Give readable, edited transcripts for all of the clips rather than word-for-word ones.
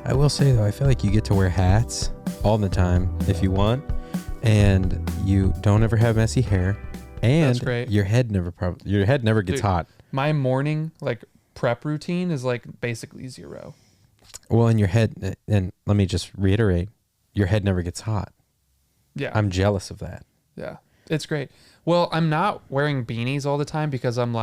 I will say though, I feel like you get to wear hats all the time if you want, and you don't ever have messy hair, and That's great. your head never gets hot. My morning prep routine is basically 0. Well, in your head, and let me just reiterate, your head never gets hot. Yeah. I'm jealous of that. Yeah. It's great. Well, I'm not wearing beanies all the time because I'm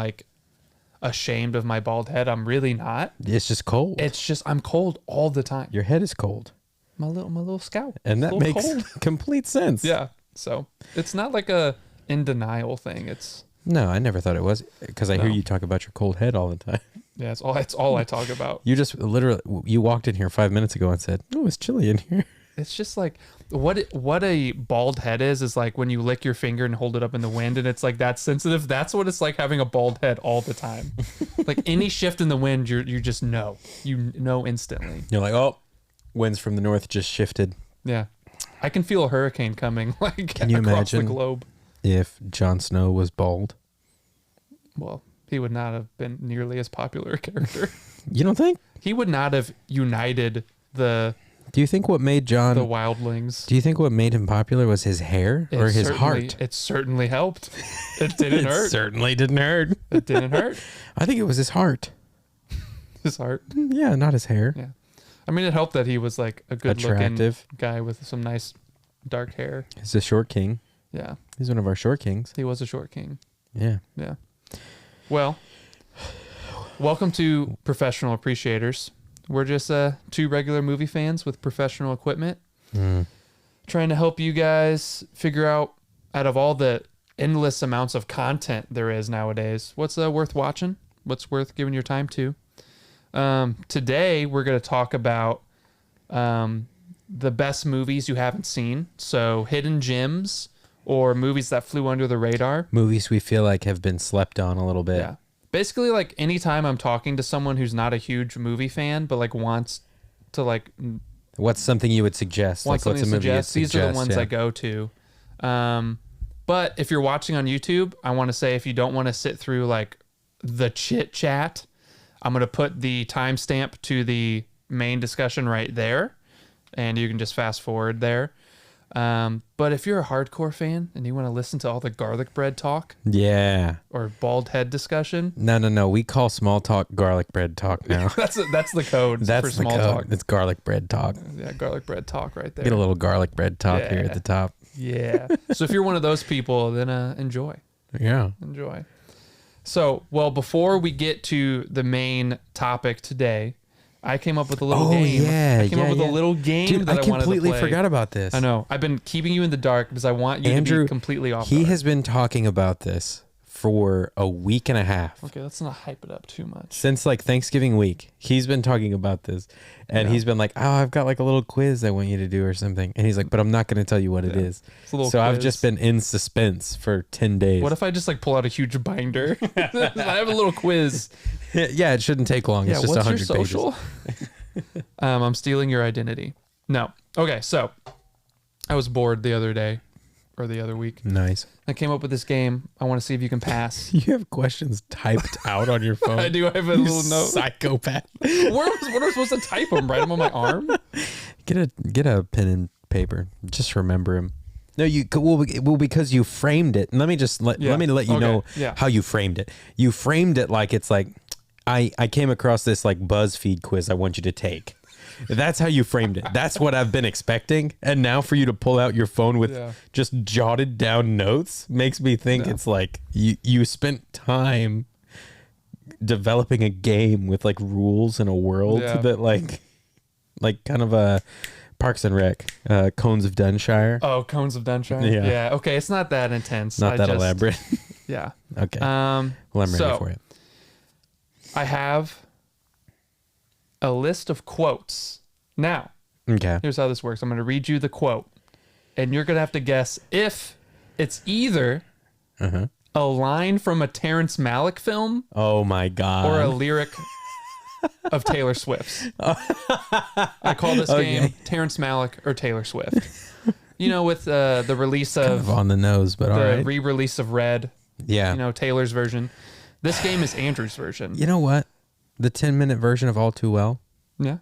ashamed of my bald head. I'm really not. It's just cold. It's just I'm cold all the time. Your head is cold. My little scalp. And that makes complete sense. Yeah. So it's not like a in denial thing. It's No, I never thought it was, because I hear you talk about your cold head all the time. Yeah, it's all I talk about. You just literally, you walked in here 5 minutes ago and said, "Oh, it's chilly in here." It's just what a bald head is when you lick your finger and hold it up in the wind, and it's that sensitive. That's what it's like having a bald head all the time. Any shift in the wind, you just know. You know instantly. You're like, "Oh, winds from the north just shifted." Yeah. I can feel a hurricane coming Can you across the imagine globe. If Jon Snow was bald? Well, he would not have been nearly as popular a character. You don't think? He would not have united the Do you think what made Jon... the wildlings. Do you think what made him popular was his hair or his heart? It certainly helped. It didn't hurt. It certainly didn't hurt. It didn't hurt. I think it was his heart. His heart. Yeah, not his hair. Yeah. I mean, it helped that he was a good looking guy with some nice dark hair. He's a short king. Yeah. He's one of our short kings. He was a short king. Yeah. Yeah. Well, welcome to Professional Appreciators. We're just two regular movie fans with professional equipment, trying to help you guys figure out of all the endless amounts of content there is nowadays, what's worth watching, what's worth giving your time to. Today, we're going to talk about the best movies you haven't seen. So hidden gems or movies that flew under the radar. Movies we feel like have been slept on a little bit. Yeah. Basically, anytime I'm talking to someone who's not a huge movie fan, but wants to what's something you would suggest? What's a movie you'd suggest? These are the ones I go to. But if you're watching on YouTube, I want to say if you don't want to sit through the chit chat, I'm going to put the timestamp to the main discussion right there, and you can just fast forward there. But if you're a hardcore fan and you want to listen to all the garlic bread talk, or bald head discussion, no, we call small talk garlic bread talk now. that's the code for small talk. It's garlic bread talk. Yeah, garlic bread talk right there. Get a little garlic bread talk here at the top. Yeah. So if you're one of those people, then enjoy. Yeah. Enjoy. So, before we get to the main topic today, I came up with a little game. I came up with a little game. Dude, that I wanted to play. I completely forgot about this. I know. I've been keeping you in the dark because I want you to be completely off guard. He has been talking about this for a week and a half. Okay, let's not hype it up too much. Since Thanksgiving week, he's been talking about this, and he's been like, "Oh, I've got a little quiz I want you to do or something," and he's like, "But I'm not going to tell you what it is." So quiz. I've just been in suspense for 10 days. What if I just pull out a huge binder? I have a little quiz. Yeah, it shouldn't take long. It's just 100 pages. What's your social? I'm stealing your identity. No. Okay, so I was bored the other day. Or the other week. Nice. I came up with this game. I want to see if you can pass. You have questions typed out on your phone. I do. I have a little note. Psychopath. What am I supposed to type them? Write them on my arm? Get a pen and paper. Just remember him. No, because you framed it. And let me let you know how you framed it. You framed it it's I came across this BuzzFeed quiz I want you to take. That's how you framed it. That's what I've been expecting. And now for you to pull out your phone with just jotted down notes makes me think it's you spent time developing a game with rules and a world that kind of a Parks and Rec, Cones of Dunshire. Oh, Cones of Dunshire. Yeah. Okay. It's not that intense. Not that elaborate. Yeah. Okay. Well, I'm ready for it. I have a list of quotes. Now, here's how this works. I'm going to read you the quote, and you're going to have to guess if it's either a line from a Terrence Malick film. Oh my God. Or a lyric of Taylor Swift's. I call this game Terrence Malick or Taylor Swift. With the release of... Kind of on the nose, but all right. The re-release of Red. Yeah. Taylor's version. This game is Andrew's version. You know what? The 10-minute version of All Too Well. Yeah.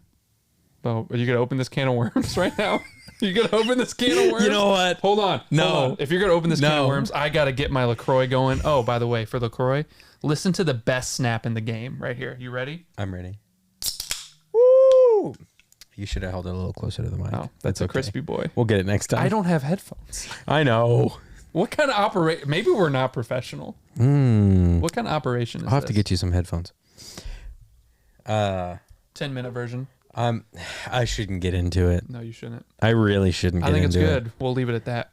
Oh, are you gonna open this can of worms right now? You gonna open this can of worms? You know what? Hold on. No. Hold on. If you're gonna open this can of worms, I gotta get my LaCroix going. Oh, by the way, for LaCroix, listen to the best snap in the game right here. You ready? I'm ready. Woo! You should have held it a little closer to the mic. Oh, that's a crispy boy. We'll get it next time. I don't have headphones. I know. What kind of operation? Maybe we're not professional. What kind of operation is I'll have to get you some headphones. 10-minute version. I shouldn't get into it. No, you shouldn't. I really shouldn't get into it. I think it's good. We'll leave it at that.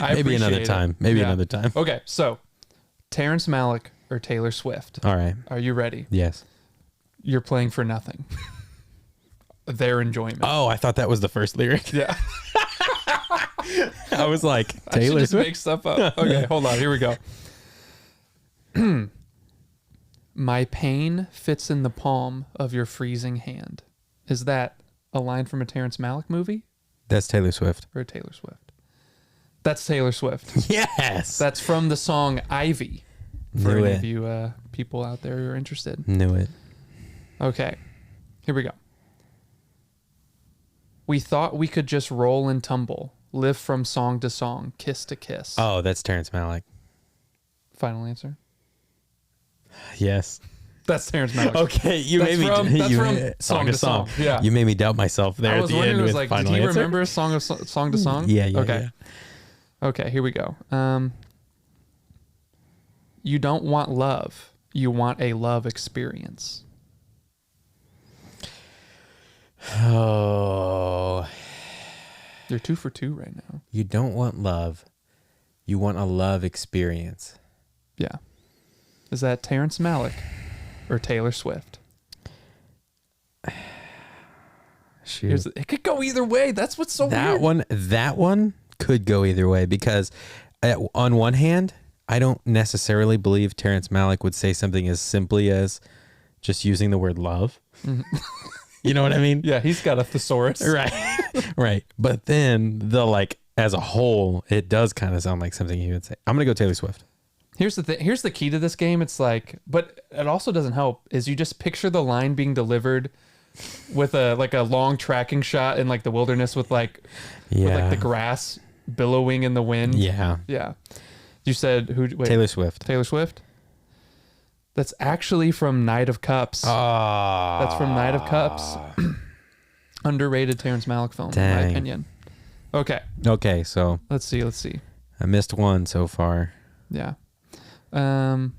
Maybe another time. Maybe another time. Okay, so Terrence Malick or Taylor Swift? All right. Are you ready? Yes. You're playing for nothing. Their enjoyment. Oh, I thought that was the first lyric. Yeah. I was like, Taylor Swift? Make stuff up. Okay, hold on. Here we go. My pain fits in the palm of your freezing hand. Is that a line from a Terrence Malick movie? That's Taylor Swift. Or Taylor Swift? That's Taylor Swift. Yes. That's from the song Ivy. For Knew any it. of you people out there who are interested. Knew it. Okay, here we go. We thought we could just roll and tumble, live from song to song, kiss to kiss. Oh, that's Terrence Malick. Final answer? Yes. That's Terrence Malick. Okay, That's from song to song. Yeah. You made me doubt myself there I at was the wondering, end it was with like, final did you answer. remember song to song? Yeah. Okay. Okay, here we go. You don't want love. You want a love experience. Oh. You're 2 for 2 right now. You don't want love. You want a love experience. Yeah. Is that Terrence Malick or Taylor Swift? Shoot. It could go either way. That's what's so weird. That one could go either way because on one hand, I don't necessarily believe Terrence Malick would say something as simply as just using the word love. Mm-hmm. You know what I mean? Yeah, he's got a thesaurus. Right. Right. But then as a whole, it does kind of sound like something he would say. I'm going to go Taylor Swift. Here's the thing. Here's the key to this game. It's like, but it also doesn't help is you just picture the line being delivered with a long tracking shot in like the wilderness with the grass billowing in the wind. Yeah. Yeah. You said who? Wait, Taylor Swift. Taylor Swift? That's actually from Knight of Cups. That's from Knight of Cups. Underrated Terrence Malick film, in my opinion. Okay. Okay, so Let's see. I missed one so far. Yeah. Let's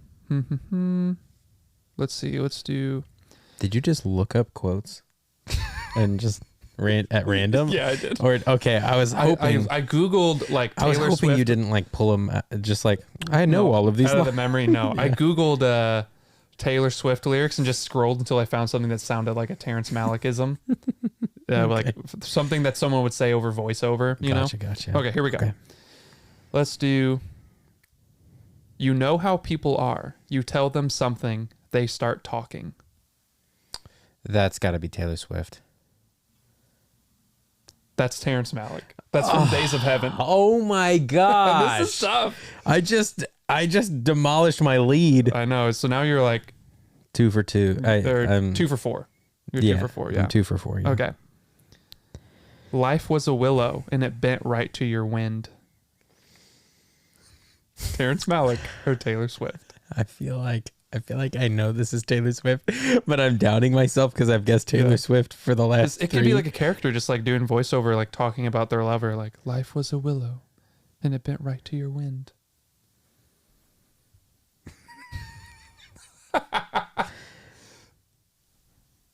see. Let's do. Did you just look up quotes and just at random? Yeah, I did. Or okay, I was hoping I googled like Taylor I was hoping Swift. you didn't pull them just I know all of these out of the memory. No, I googled Taylor Swift lyrics and just scrolled until I found something that sounded like a Terrence Malickism, like something that someone would say over voiceover. You know? Gotcha. Okay, here we go. Okay. Let's do. You know how people are. You tell them something, they start talking. That's got to be Taylor Swift. That's Terrence Malick. That's from Days of Heaven. Oh my gosh. This is tough. I just demolished my lead. I know. So now you're like 2 for 2. I'm 2 for 4. You're 2 for 4. Yeah. I'm 2 for 4. Yeah. Okay. Life was a willow and it bent right to your wind. Terrence Malick or Taylor Swift? I feel like I know this is Taylor Swift, but I'm doubting myself because I've guessed Taylor Swift for the last. It could be like a character just like doing voiceover, like talking about their lover, like life was a willow, and it bent right to your wind.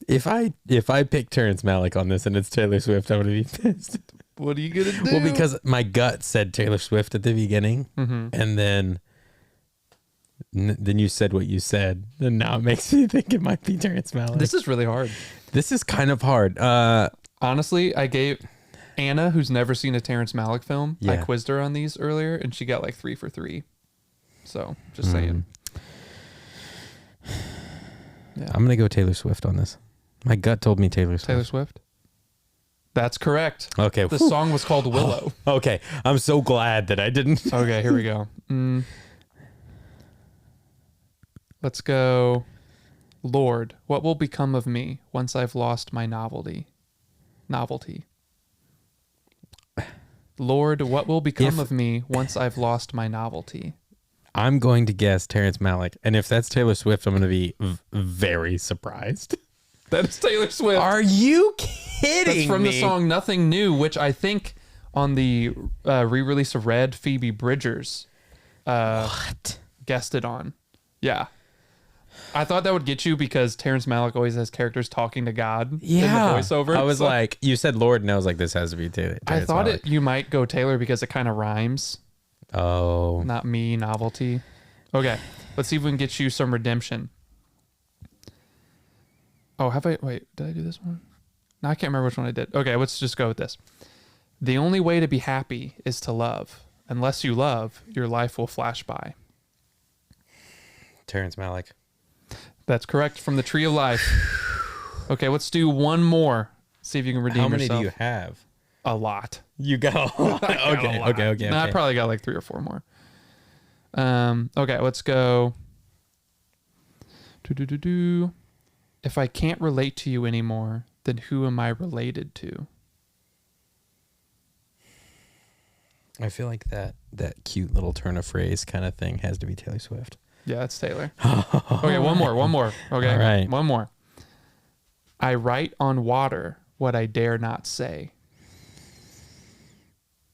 If I pick Terrence Malick on this and it's Taylor Swift, I'm gonna be pissed. What are you gonna do? Well, because my gut said Taylor Swift at the beginning, and then you said what you said, and now it makes me think it might be Terrence Malick. This is really hard. This is kind of hard. Honestly, I gave Anna, who's never seen a Terrence Malick film, I Yeah. quizzed her on these earlier, and she got like 3 for 3. So just saying. Yeah. I'm gonna go Taylor Swift on this. My gut told me Taylor Swift. Taylor Swift? That's correct. Okay. The song was called Willow. Okay. I'm so glad that I didn't. Okay, here we go. Let's go Lord, what will become of me once I've lost my novelty? Lord, what will become of me once I've lost my novelty? I'm going to guess Terrence Malick. And if that's Taylor Swift, I'm going to be very surprised. That is Taylor Swift. Are you kidding me? That's from the song Nothing New, which I think on the re-release of Red, Phoebe Bridgers guessed it on. Yeah. I thought that would get you because Terrence Malick always has characters talking to God in the voiceover. I was like, you said Lord, and I was like, this has to be Taylor. I thought you might go Taylor because it kind of rhymes. Oh. Not me, novelty. Okay, let's see if we can get you some redemption. Oh, wait, did I do this one? No, I can't remember which one I did. Okay, let's just go with this. The only way to be happy is to love. Unless you love, your life will flash by. Terrence Malick. That's correct, from the Tree of Life. Okay, let's do one more. See if you can redeem yourself. How many do you have? A lot. You got a lot. Okay. No, I probably got like 3 or 4 more. Okay, let's go. If I can't relate to you anymore, then who am I related to? I feel like that cute little turn of phrase kind of thing has to be Taylor Swift. Yeah, it's Taylor. Okay, one more. Okay, all right. One more. I write on water what I dare not say.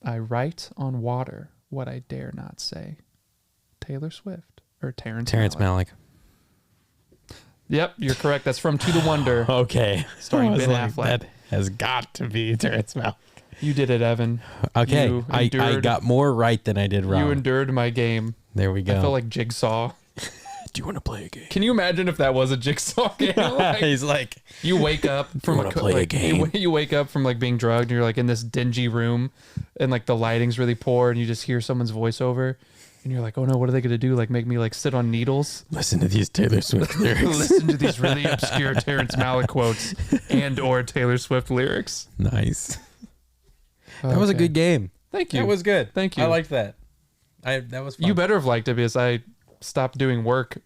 I write on water what I dare not say. Taylor Swift or Terrence Malick. Yep, you're correct. That's from To the Wonder. Okay. Starring Ben Affleck. That has got to be Terrence Malick. You did it, Evan. Okay. I got more right than I did wrong. You endured my game. There we go. I felt like Jigsaw. Do you want to play a game? Can you imagine if that was a Jigsaw game? He's like, you wake up from a game. You wake up from like being drugged and you're like in this dingy room and like the lighting's really poor and you just hear someone's voiceover and you're like, oh no, what are they going to do? Like make me like sit on needles? Listen to these Taylor Swift lyrics. Listen to these really obscure Terrence Malick quotes and or Taylor Swift lyrics. Nice. That was a good game. Thank you. That was good. Thank you. I liked that. That was fun. You better have liked it because I stopped doing work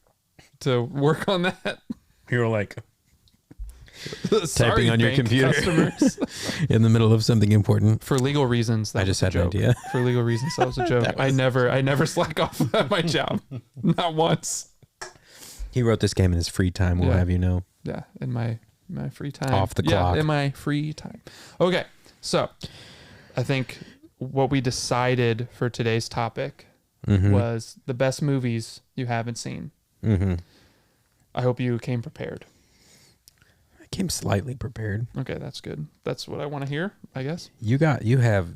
to work on that. You were like typing on your computer in the middle of something important. For legal reasons, I just had an idea. For legal reasons, that was a joke. I never slack off at my job. Not once. He wrote this game in his free time, we'll have you know. Yeah, in my free time. Off the clock. In my free time. Okay, so I think what we decided for today's topic was the best movies you haven't seen. Mm-hmm. I hope you came prepared. I came slightly prepared. Okay, that's good. That's what I want to hear, I guess. You have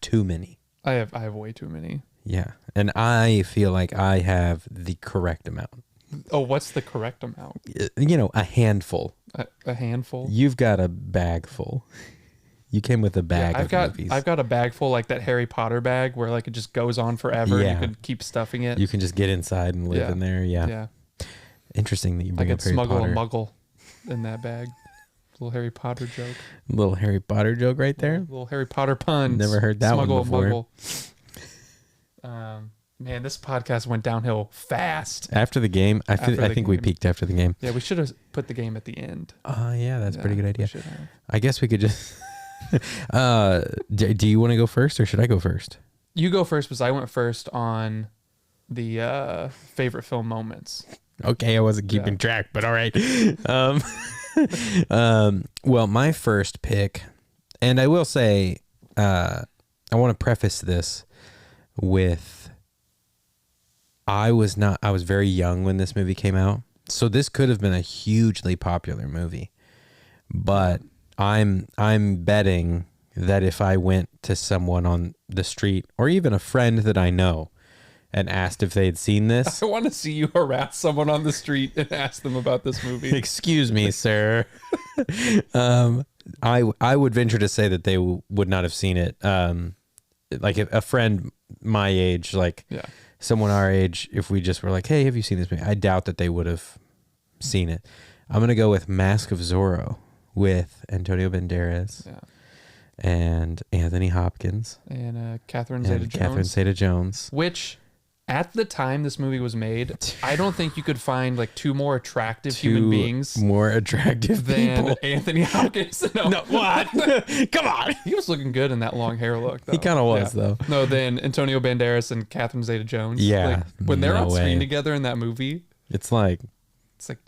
too many. I have way too many. Yeah, and I feel like I have the correct amount. Oh, what's the correct amount? A handful. A handful? You've got a bag full. You came with a bag of movies. I've got a bag full, like that Harry Potter bag where like it just goes on forever and you can keep stuffing it. You can just get inside and live in there. Yeah. Interesting that you bring up Harry Potter. I could smuggle a muggle in that bag. Little Harry Potter joke. Little Harry Potter joke right there. Little Harry Potter puns. Never heard that one before. Man, this podcast went downhill fast. After the game, I think we peaked after the game. Yeah, we should have put the game at the end. Yeah, that's a pretty good idea. I guess we could just... do you want to go first or should I go first? You go first because I went first on the favorite film moments. Okay, I wasn't keeping track, but all right. Well, my first pick, and I will say, I want to preface this with, I was very young when this movie came out, so this could have been a hugely popular movie, but I'm betting that if I went to someone on the street or even a friend that I know and asked if they had seen this. I want to see you harass someone on the street and ask them about this movie. Excuse me, sir. I would venture to say that they would not have seen it. Like a friend my age, someone our age, if we just were like, hey, have you seen this movie? I doubt that they would have seen it. I'm going to go with Mask of Zorro with Antonio Banderas and Anthony Hopkins and Catherine Zeta-Jones. Catherine Zeta-Jones. Which at the time this movie was made, I don't think you could find like two more attractive human beings more attractive than people. Anthony Hopkins. No, what? Come on. He was looking good in that long hair look, though. He kind of was, though. No, then Antonio Banderas and Catherine Zeta-Jones. Yeah. Like, when they're on screen way. together in that movie, it's like,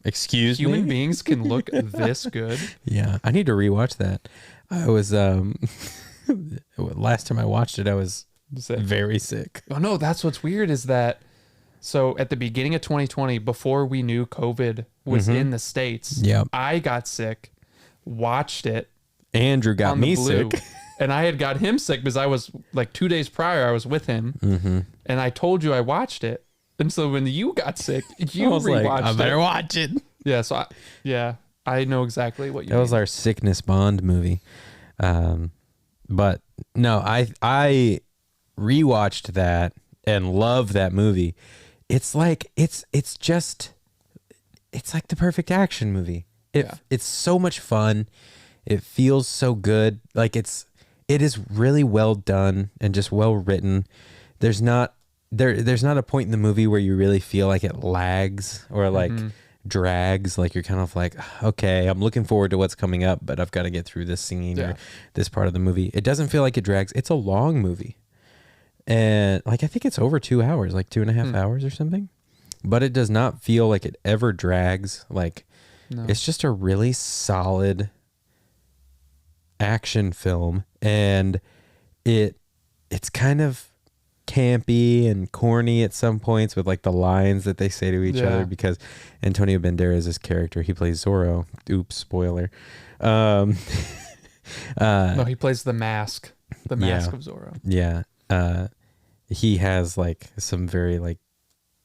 excuse me? Human beings can look this good. Yeah. I need to rewatch that. I was, last time I watched it, I was very sick. Oh, no, that's what's weird is that, so at the beginning of 2020, before we knew COVID was in the States, I got sick, watched it. Andrew got me sick. And I had got him sick because I was like 2 days prior, I was with him. And I told you I watched it. And so when you got sick, you rewatched it. I better watch it. Yeah, so I know exactly what you mean. That was our sickness bond movie. But no, I rewatched that and love that movie. It's like it's like the perfect action movie. It's so much fun. It feels so good. Like it is really well done and just well written. There's not a point in the movie where you really feel like it lags or like drags. Like you're kind of like, okay, I'm looking forward to what's coming up, but I've got to get through this scene or this part of the movie. It doesn't feel like it drags. It's a long movie. And like, I think it's over 2 hours, like 2.5 hours or something, but it does not feel like it ever drags. Like it's just a really solid action film, and it's kind of campy and corny at some points with like the lines that they say to each other, because Antonio Banderas' character, he plays Zorro. Oops, spoiler. No, he plays the mask of Zorro. Yeah. He has like some very like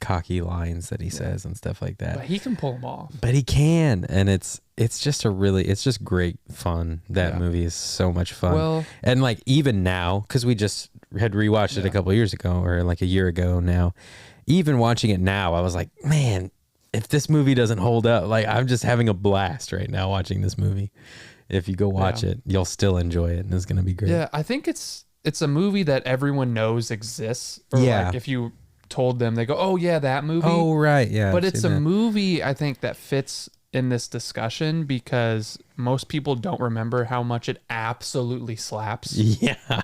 cocky lines that he says and stuff like that. But he can pull them off. But he can, and it's just it's just great fun. That movie is so much fun. Well, and like even now, because we just had rewatched it a couple years ago or like a year ago now, even watching it now, I was like, man, if this movie doesn't hold up, like I'm just having a blast right now watching this movie. If you go watch it, you'll still enjoy it, and it's gonna be great. Yeah, I think it's a movie that everyone knows exists. Or like if you told them, they go, oh yeah, that movie. Oh right, yeah. But it's a movie I think that fits in this discussion because most people don't remember how much it absolutely slaps. Yeah.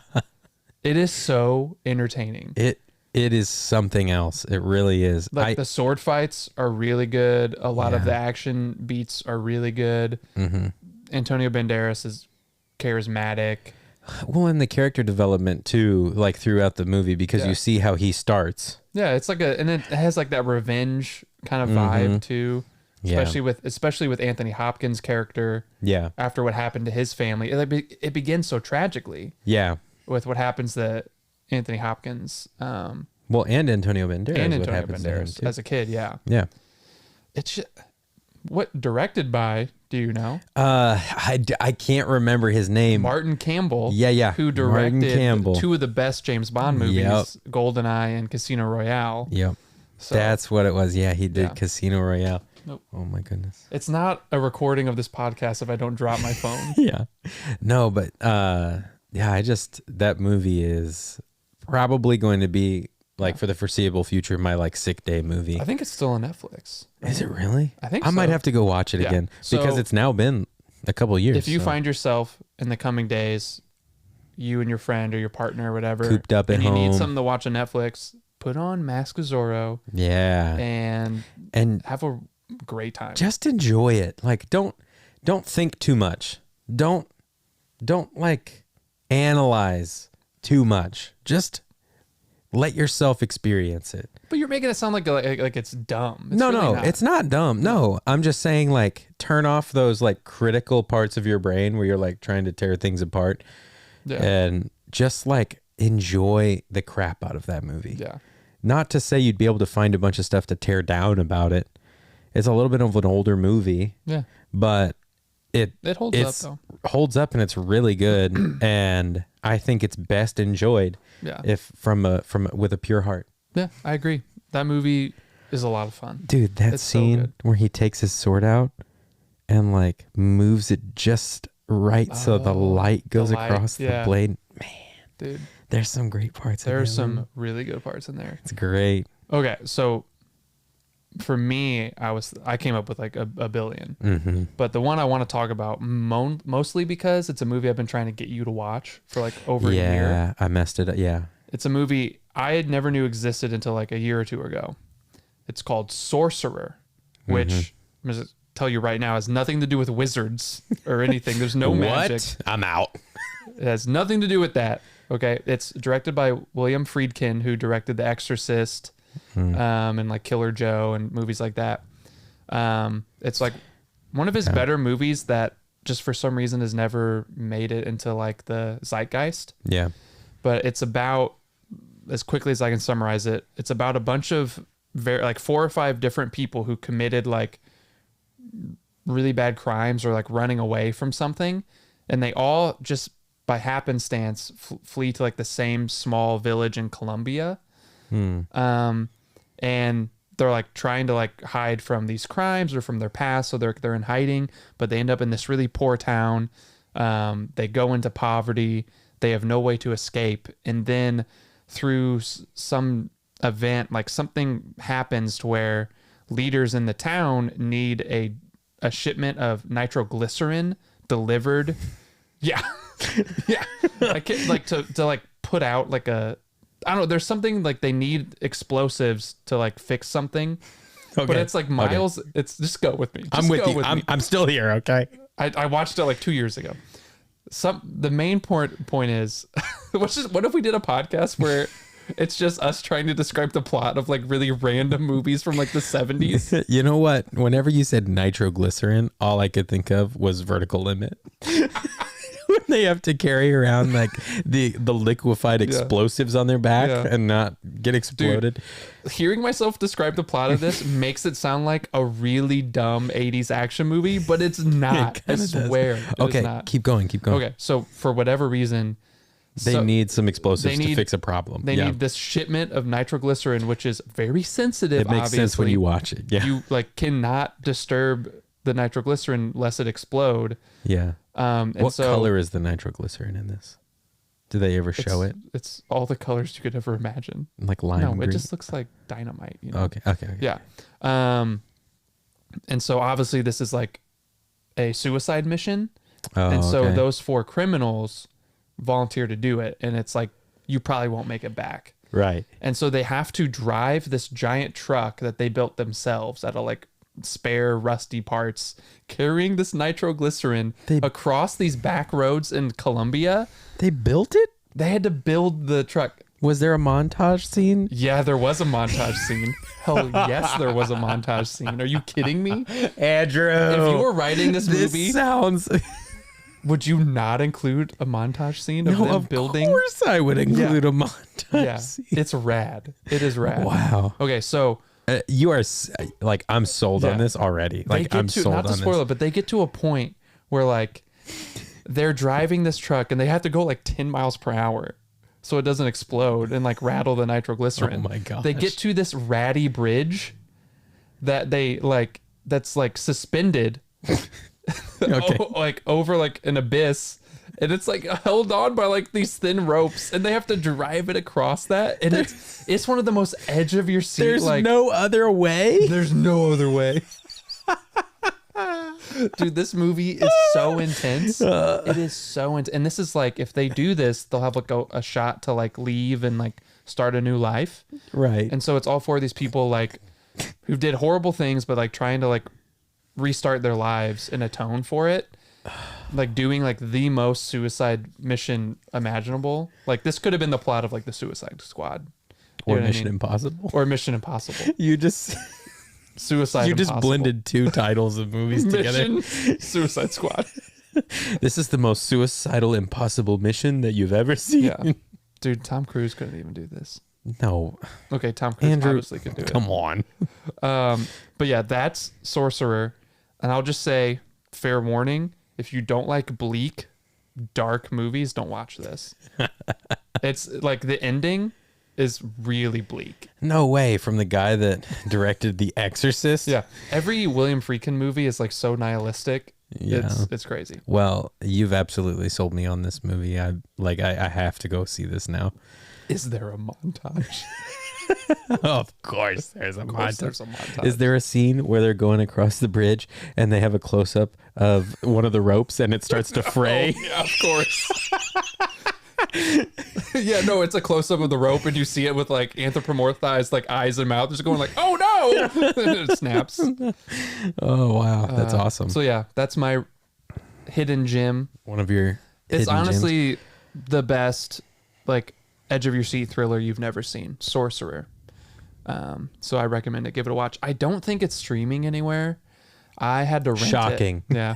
It is so entertaining. It is something else. It really is. Like the sword fights are really good. A lot of the action beats are really good. Antonio Banderas is charismatic. Well, and the character development too, like throughout the movie, because you see how he starts. Yeah, it's like and it has like that revenge kind of vibe too. Especially with Anthony Hopkins' character. Yeah. After what happened to his family, it begins so tragically. Yeah. With what happens to Anthony Hopkins. Well, and Antonio Banderas. And Antonio Banderas as a kid. Yeah. Yeah. It's what directed by? Do you know? I can't remember his name. Martin Campbell. Yeah. Who directed two of the best James Bond movies, GoldenEye and Casino Royale. Yep. So, that's what it was. Yeah, he did Casino Royale. Nope. Oh my goodness. It's not a recording of this podcast if I don't drop my phone. Yeah. No, but that movie is probably going to be like for the foreseeable future my like sick day movie. I think it's still on Netflix. Is it really? I think I might have to go watch it again because it's now been a couple years. If you find yourself in the coming days, you and your friend or your partner or whatever, cooped up at home, you need something to watch on Netflix, put on Mask of Zorro. Yeah. And have a great time. Just enjoy it. Like don't think too much. Don't like analyze too much. Just let yourself experience it. But you're making it sound like it's dumb. It's it's not dumb. No, I'm just saying like turn off those like critical parts of your brain where you're like trying to tear things apart and just like enjoy the crap out of that movie. Yeah. Not to say you'd be able to find a bunch of stuff to tear down about it. It's a little bit of an older movie. Yeah. But it holds up though. Holds up and it's really good and I think it's best enjoyed if from with a pure heart. Yeah, I agree. That movie is a lot of fun. Dude, that scene where he takes his sword out and like moves it just right so the light goes across the blade. Man, dude, there's some great parts. There's some really good parts in there. It's great. Okay, so for me, I came up with like a billion, but the one I want to talk about mostly because it's a movie I've been trying to get you to watch for like over a year. Yeah, I messed it up. Yeah, it's a movie I had never knew existed until like a year or two ago. It's called Sorcerer, which I'm gonna tell you right now has nothing to do with wizards or anything. There's no magic. I'm out. It has nothing to do with that. Okay, it's directed by William Friedkin, who directed The Exorcist, and like Killer Joe and movies like that. It's like one of his better movies that just for some reason has never made it into like the zeitgeist. Yeah, but it's about, as quickly as I can summarize it, it's about a bunch of like 4 or 5 different people who committed like really bad crimes or like running away from something, and they all just by happenstance flee to like the same small village in Colombia. And they're like trying to like hide from these crimes or from their past, so they're in hiding, but they end up in this really poor town. They go into poverty, they have no way to escape, and then through some event, like something happens to where leaders in the town need a shipment of nitroglycerin delivered. Yeah. Yeah. I can't like to like put out like I don't know, there's something like they need explosives to like fix something. Okay. But it's like miles. Okay. It's just go with me. I'm with you. I'm still here. Okay. I watched it like 2 years ago. The main point is, what if we did a podcast where it's just us trying to describe the plot of like really random movies from like the 70s? You know what? Whenever you said nitroglycerin, all I could think of was Vertical Limit. When they have to carry around like the liquefied explosives on their back and not get exploded. Dude, hearing myself describe the plot of this makes it sound like a really dumb 80s action movie, but it's not. I swear. Okay, not. Keep going. Okay, so for whatever reason, they need some explosives to fix a problem. They need this shipment of nitroglycerin, which is very sensitive. It makes sense when you watch it. Yeah, you like cannot disturb the nitroglycerin lest it explode. Yeah. What color is the nitroglycerin in this? Do they ever show it? It's all the colors you could ever imagine. Like lime green? It just looks like dynamite. You know? Okay. Yeah. And so obviously this is like a suicide mission. And so those 4 criminals volunteer to do it. And it's like, you probably won't make it back. Right. And so they have to drive this giant truck that they built themselves out of like spare rusty parts, carrying this nitroglycerin across these back roads in Colombia. They built it? They had to build the truck. Was there a montage scene? Yeah, there was a montage scene. Hell yes, there was a montage scene. Are you kidding me? Andrew, if you were writing this movie, sounds... would you not include a montage scene of them building? Of course I would include a montage scene. It's rad. It is rad. Wow. Okay, so... you are like, I'm sold on this already. Like, I'm sold on this. Not to spoil it, but they get to a point where like they're driving this truck and they have to go like 10 miles per hour so it doesn't explode and like rattle the nitroglycerin. Oh my god! They get to this ratty bridge that that's like suspended, like over like an abyss. And it's like held on by like these thin ropes, and they have to drive it across that. And it's one of the most edge of your seat. There's no other way. There's no other way. Dude, this movie is so intense. It is so intense. And this is like, if they do this, they'll have like a shot to like leave and like start a new life. Right. And so it's all 4 of these people like who did horrible things, but like trying to like restart their lives and atone for it. Like doing like the most suicide mission imaginable. Like this could have been the plot of like the Suicide Squad. Or Mission Impossible. Or Mission Impossible. You just... Suicide You just Impossible. Blended 2 titles of movies together. Mission Suicide Squad. This is the most suicidal impossible mission that you've ever seen. Yeah. Dude, Tom Cruise couldn't even do this. No. Okay, Tom Cruise obviously could do it. Come on. But yeah, that's Sorcerer. And I'll just say, fair warning, if you don't like bleak, dark movies, don't watch this. It's like the ending is really bleak. No way. From the guy that directed The Exorcist? Yeah. Every William Friedkin movie is like so nihilistic. Yeah. It's crazy. Well, you've absolutely sold me on this movie. I have to go see this now. Is there a montage? Of course, there's a montage. There's a montage. Is there a scene where they're going across the bridge and they have a close up of one of the ropes and it starts to fray? Oh, yeah, of course. Yeah, no, it's a close up of the rope and you see it with like anthropomorphized like eyes and mouth just going like, oh no, and it snaps. Oh wow, that's awesome. So yeah, that's my hidden gem. One of your It's honestly the best like edge of your seat thriller you've never seen, Sorcerer. So I recommend it. Give it a watch. I don't think it's streaming anywhere. I had to rent it. Shocking. Yeah.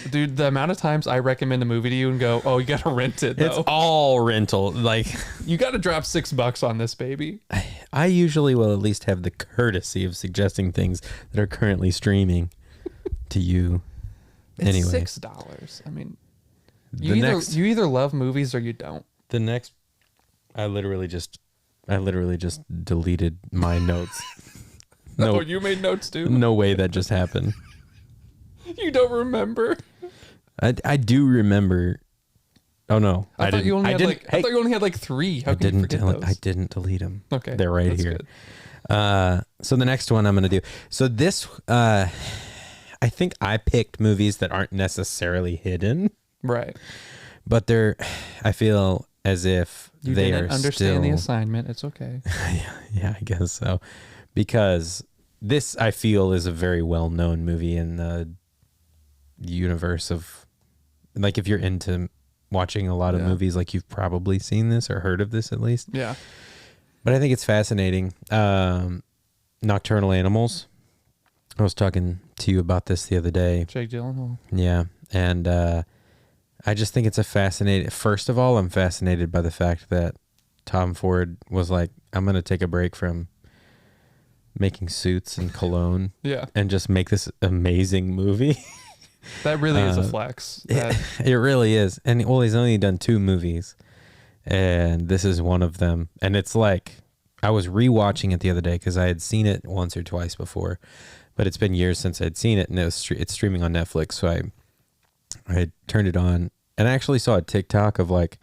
Dude, the amount of times I recommend a movie to you and go, oh, you got to rent it, though. It's all rental. Like, you got to drop $6 on this, baby. I usually will at least have the courtesy of suggesting things that are currently streaming to you. It's anyway. $6. I mean, you either love movies or you don't. The next, I literally just deleted my notes. No, oh, you made notes too? No way that just happened. You don't remember? I do remember. Oh no, I thought you only had like 3. How can you forget those? I didn't delete them. Okay, they're right here. So the next one I'm gonna do. So this, I think I picked movies that aren't necessarily hidden, right? But they're. I feel as if you they didn't are understand the assignment. It's okay. Yeah, I guess so, because this I feel is a very well-known movie in the universe of, like, if you're into watching a lot of movies, like you've probably seen this or heard of this at least. Yeah. But I think it's fascinating. Nocturnal Animals. I was talking to you about this the other day. Jake Gyllenhaal. Yeah. And I just think it's a fascinating... First of all, I'm fascinated by the fact that Tom Ford was like, I'm going to take a break from making suits and cologne and just make this amazing movie. That really is a flex. It really is. And well, he's only done 2 movies and this is one of them. And it's like, I was rewatching it the other day because I had seen it once or twice before, but it's been years since I'd seen it, and it's streaming on Netflix. So I turned it on and I actually saw a TikTok of like,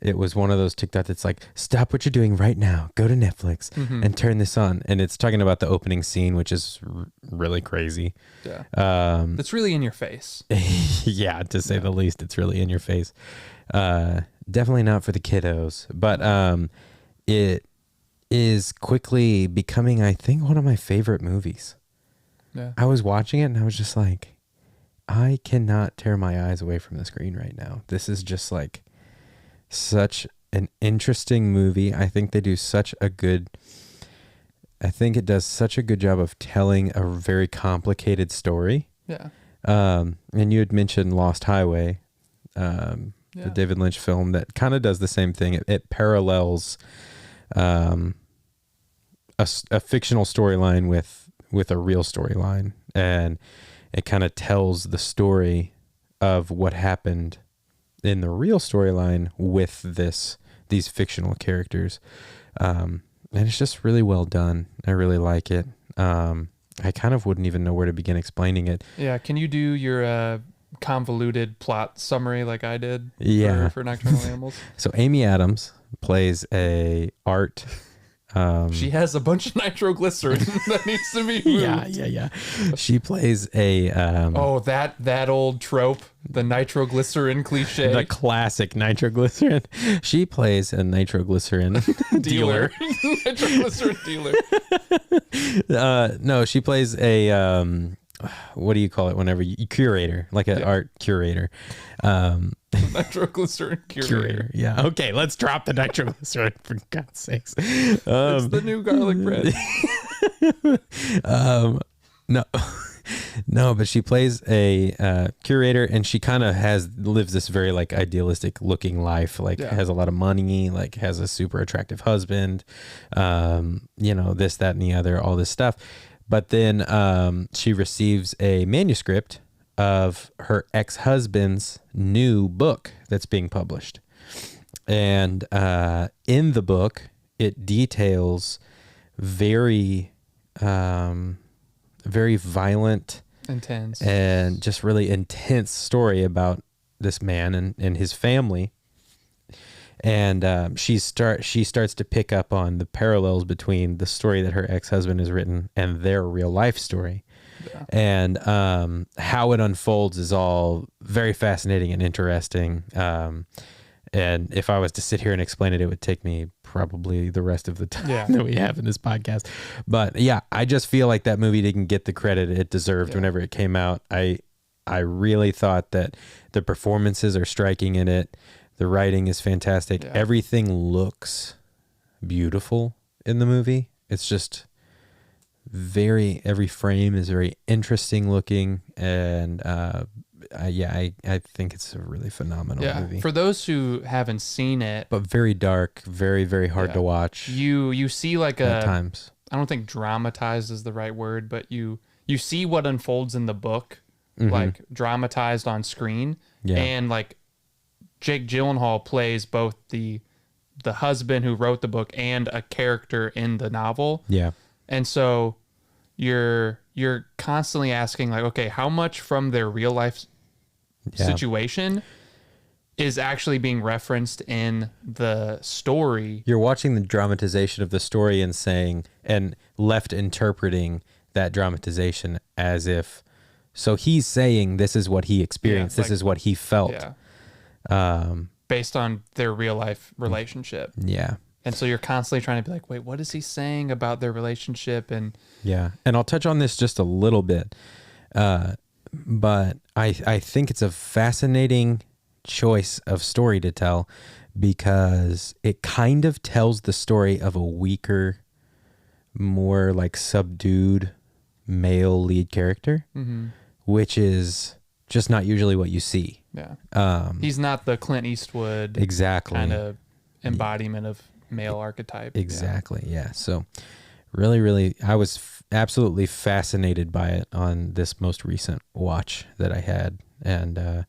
it was one of those TikTok that's like, stop what you're doing right now, go to Netflix and turn this on. And it's talking about the opening scene, which is really crazy. Yeah. It's really in your face. Yeah, to say the least, it's really in your face. Definitely not for the kiddos, but it is quickly becoming, I think, one of my favorite movies. Yeah. I was watching it and I was just like, I cannot tear my eyes away from the screen right now. This is just like such an interesting movie. I think it does such a good job of telling a very complicated story. Yeah. And you had mentioned Lost Highway, the David Lynch film that kind of does the same thing. It parallels a fictional storyline with a real storyline, and it kind of tells the story of what happened in the real storyline with these fictional characters. And it's just really well done. I really like it. I kind of wouldn't even know where to begin explaining it. Yeah. Can you do your convoluted plot summary like I did for Nocturnal Animals? So Amy Adams plays a art... she has a bunch of nitroglycerin that needs to be moved. Yeah. She plays a... that old trope, the nitroglycerin cliche. The classic nitroglycerin. She plays a nitroglycerin dealer. Nitroglycerin dealer. No, she plays a... what do you call it whenever you... Curator, like an art curator. Nitroglycerin curator. Yeah. Okay, let's drop the nitroglycerin for God's sakes. It's the new garlic bread. No, but she plays a curator, and she kind of lives this very like idealistic looking life. Like has a lot of money, like has a super attractive husband, this, that, and the other, all this stuff. But then she receives a manuscript of her ex-husband's new book that's being published. And in the book, it details very violent, intense, and just really intense story about this man and his family. And she starts to pick up on the parallels between the story that her ex-husband has written and their real life story. Yeah. And how it unfolds is all very fascinating and interesting. And if I was to sit here and explain it, it would take me probably the rest of the time that we have in this podcast. But yeah, I just feel like that movie didn't get the credit it deserved whenever it came out. I really thought that the performances are striking in it. The writing is fantastic. Yeah. Everything looks beautiful in the movie. It's just every frame is very interesting looking. And I think it's a really phenomenal movie. For those who haven't seen it, but very dark, very, very hard to watch. You see like at times. I don't think dramatized is the right word, but you see what unfolds in the book, like dramatized on screen. Yeah. And like Jake Gyllenhaal plays both the husband who wrote the book and a character in the novel. Yeah. And so you're constantly asking like, okay, how much from their real life situation is actually being referenced in the story? You're watching the dramatization of the story and left interpreting that dramatization as if, so he's saying this is what he experienced, this is what he felt. Yeah. Based on their real life relationship. Yeah. And so you're constantly trying to be like, wait, what is he saying about their relationship? And and I'll touch on this just a little bit. But I think it's a fascinating choice of story to tell because it kind of tells the story of a weaker, more like subdued male lead character, which is just not usually what you see. Yeah. He's not the Clint Eastwood kind of embodiment of male archetype. Exactly. Yeah. So really, really, I was absolutely fascinated by it on this most recent watch that I had. And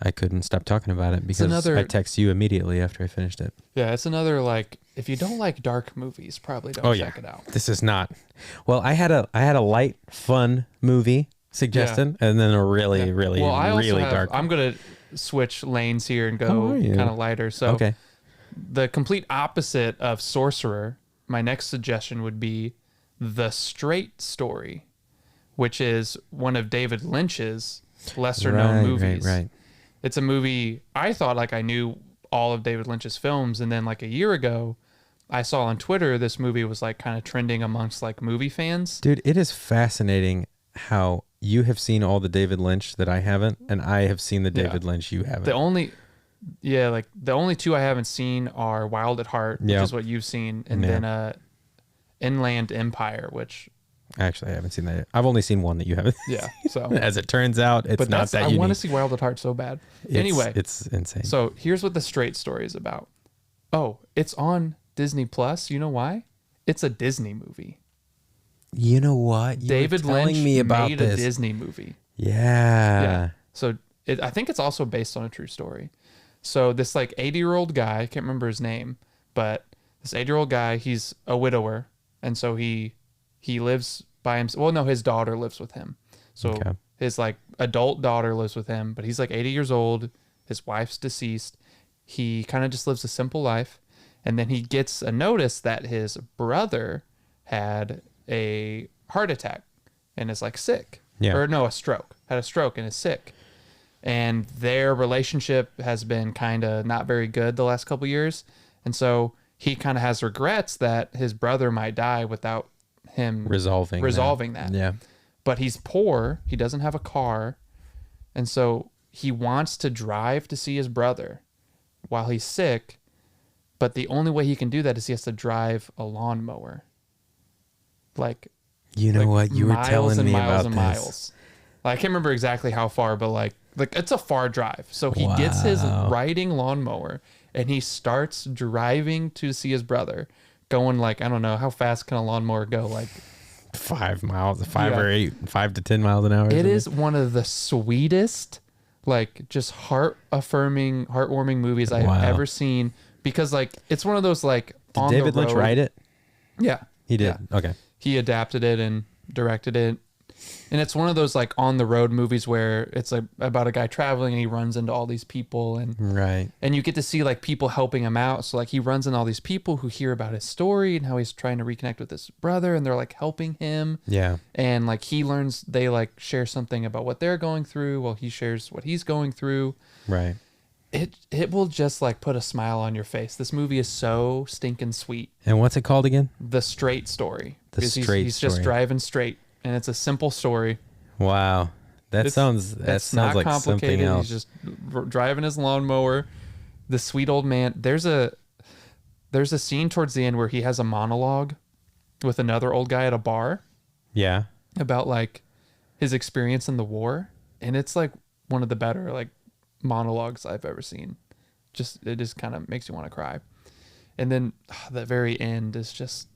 I couldn't stop talking about it because I text you immediately after I finished it. Yeah. It's another, like, if you don't like dark movies, probably don't check it out. This is not. Well, I had a light, fun movie suggestion and then a really, really, really dark. I'm going to switch lanes here and go kind of lighter. So the complete opposite of Sorcerer, my next suggestion would be The Straight Story, which is one of David Lynch's lesser known movies. Right. It's a movie I thought like I knew all of David Lynch's films, and then like a year ago I saw on Twitter this movie was like kind of trending amongst like movie fans. Dude, it is fascinating how you have seen all the David Lynch that I haven't, and I have seen the David Lynch you haven't. The only two I haven't seen are Wild at Heart, which is what you've seen, and then Inland Empire, which actually I haven't seen that. I've only seen one that you haven't. Yeah, so as it turns out, it's not that unique. I want to see Wild at Heart so bad. Anyway, it's insane. So here's what The Straight Story is about. Oh, it's on Disney Plus. You know why? It's a Disney movie. You know what? David Lynch made a Disney movie. Yeah. So I think it's also based on a true story. So this like 80-year-old guy, I can't remember his name, but this 80-year-old guy, he's a widower. And so he lives by himself. Well, no, his daughter lives with him. So his like adult daughter lives with him, but he's like 80 years old. His wife's deceased. He kind of just lives a simple life. And then he gets a notice that his brother had a heart attack and is like sick. Yeah. Or no, a stroke. Had a stroke and is sick. And their relationship has been kind of not very good the last couple years. And so he kind of has regrets that his brother might die without him resolving that. Yeah. But he's poor. He doesn't have a car. And so he wants to drive to see his brother while he's sick. But the only way he can do that is he has to drive a lawnmower. Like, you know what? You were telling me about this. Miles. I can't remember exactly how far, but like it's a far drive. So he gets his riding lawnmower and he starts driving to see his brother, going like, I don't know, how fast can a lawnmower go? Like 5 miles, 5 to 10 miles an hour. It is one of the sweetest, like just heartwarming movies I've ever seen, because like it's one of those like Did David Lynch write it? Yeah. He did. Yeah. Okay. He adapted it and directed it. And it's one of those like on the road movies where it's like about a guy traveling and he runs into all these people and you get to see like people helping him out. So like he runs into all these people who hear about his story and how he's trying to reconnect with his brother and they're like helping him. Yeah. And like he learns, they like share something about what they're going through while he shares what he's going through. Right. It will just like put a smile on your face. This movie is so stinking sweet. And what's it called again? The Straight Story. He's just driving straight. And it's a simple story. Wow. That sounds like something else. He's just driving his lawnmower. The sweet old man. There's a scene towards the end where he has a monologue with another old guy at a bar. Yeah. About like his experience in the war. And it's like one of the better like monologues I've ever seen. It just kind of makes you want to cry. And then the very end is just...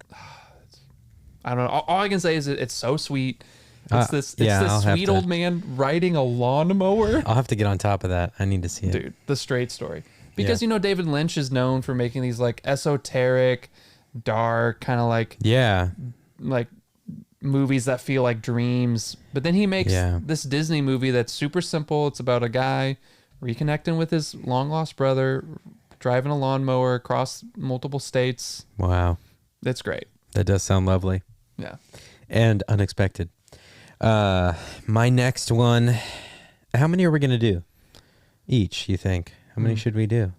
I don't know. All I can say is it's so sweet. It's this sweet old man riding a lawnmower. I'll have to get on top of that. I need to see it. Dude, The Straight Story. Because, David Lynch is known for making these like esoteric, dark, kind of like... Yeah. Like movies that feel like dreams. But then he makes this Disney movie that's super simple. It's about a guy reconnecting with his long-lost brother, driving a lawnmower across multiple states. Wow. It's great. That does sound lovely. Yeah. And unexpected. My next one, how many are we going to do? Each, you think? How many should we do?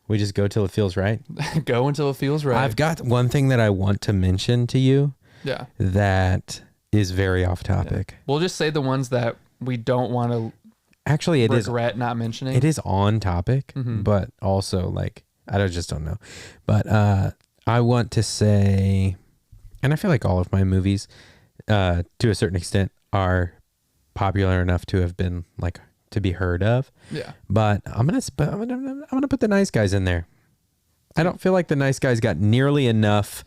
We just go till it feels right? Go until it feels right. I've got one thing that I want to mention to you. Yeah. That is very off topic. Yeah. We'll just say the ones that we don't want to actually regret not mentioning. It is on topic, but also like, I just don't know. But I want to say, and I feel like all of my movies, to a certain extent, are popular enough to have been like to be heard of. Yeah. But I'm gonna put The Nice Guys in there. I don't feel like The Nice Guys got nearly enough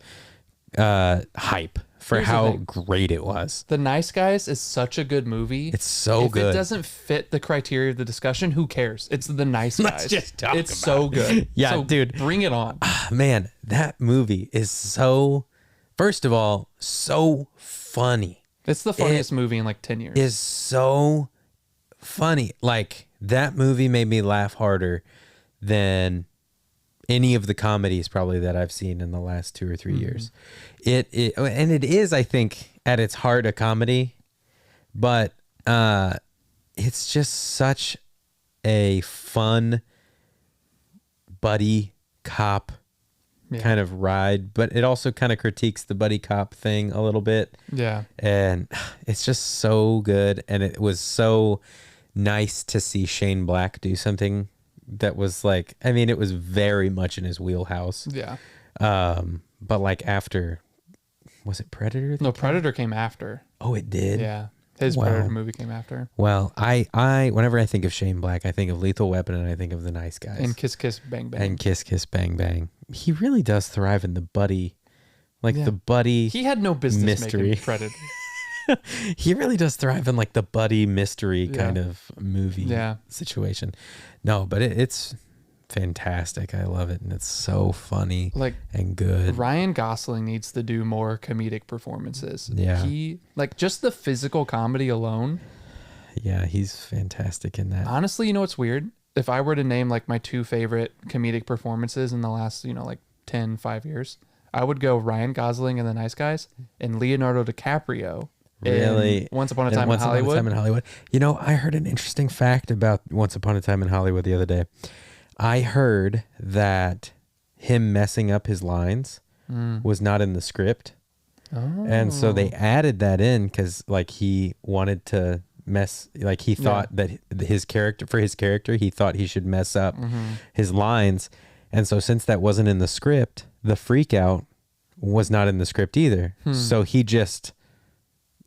hype for how great it was. The Nice Guys is such a good movie. It's so good. If it doesn't fit the criteria of the discussion, who cares? It's The Nice Guys. Let's just talk it's about so good. Yeah, so dude. Bring it on. Man, that movie is so, first of all, so funny. It's the funniest movie in like 10 years. It's so funny. Like, that movie made me laugh harder than any of the comedies probably that I've seen in the last 2 or 3 years. It is, I think, at its heart a comedy, but it's just such a fun buddy cop kind of ride, but it also kind of critiques the buddy cop thing a little bit. Yeah. And it's just so good, and it was so nice to see Shane Black do something that was like, I mean, it was very much in his wheelhouse. Yeah. But like after, was it Predator? No, Predator came after. Oh, it did? Yeah. His Predator movie came after. Well, I whenever I think of Shane Black, I think of Lethal Weapon and I think of The Nice Guys. And Kiss Kiss Bang Bang. And Kiss Kiss Bang Bang. He really does thrive in the buddy, the buddy. He had no business mystery. making Predator. He really does thrive in like the buddy mystery kind of movie situation. No, but it's fantastic. I love it, and it's so funny and good. Ryan Gosling needs to do more comedic performances. Yeah. He just the physical comedy alone. Yeah, he's fantastic in that. Honestly, you know what's weird? If I were to name like my 2 favorite comedic performances in the last, like 5 years, I would go Ryan Gosling in The Nice Guys and Leonardo DiCaprio. Really? Once Upon a Time in Hollywood. Once Upon a Time in Hollywood. You know, I heard an interesting fact about Once Upon a Time in Hollywood the other day. I heard that him messing up his lines was not in the script. Oh. And so they added that in because like he wanted to he thought that his character, he thought he should mess up his lines. And so since that wasn't in the script, the freak out was not in the script either. So he just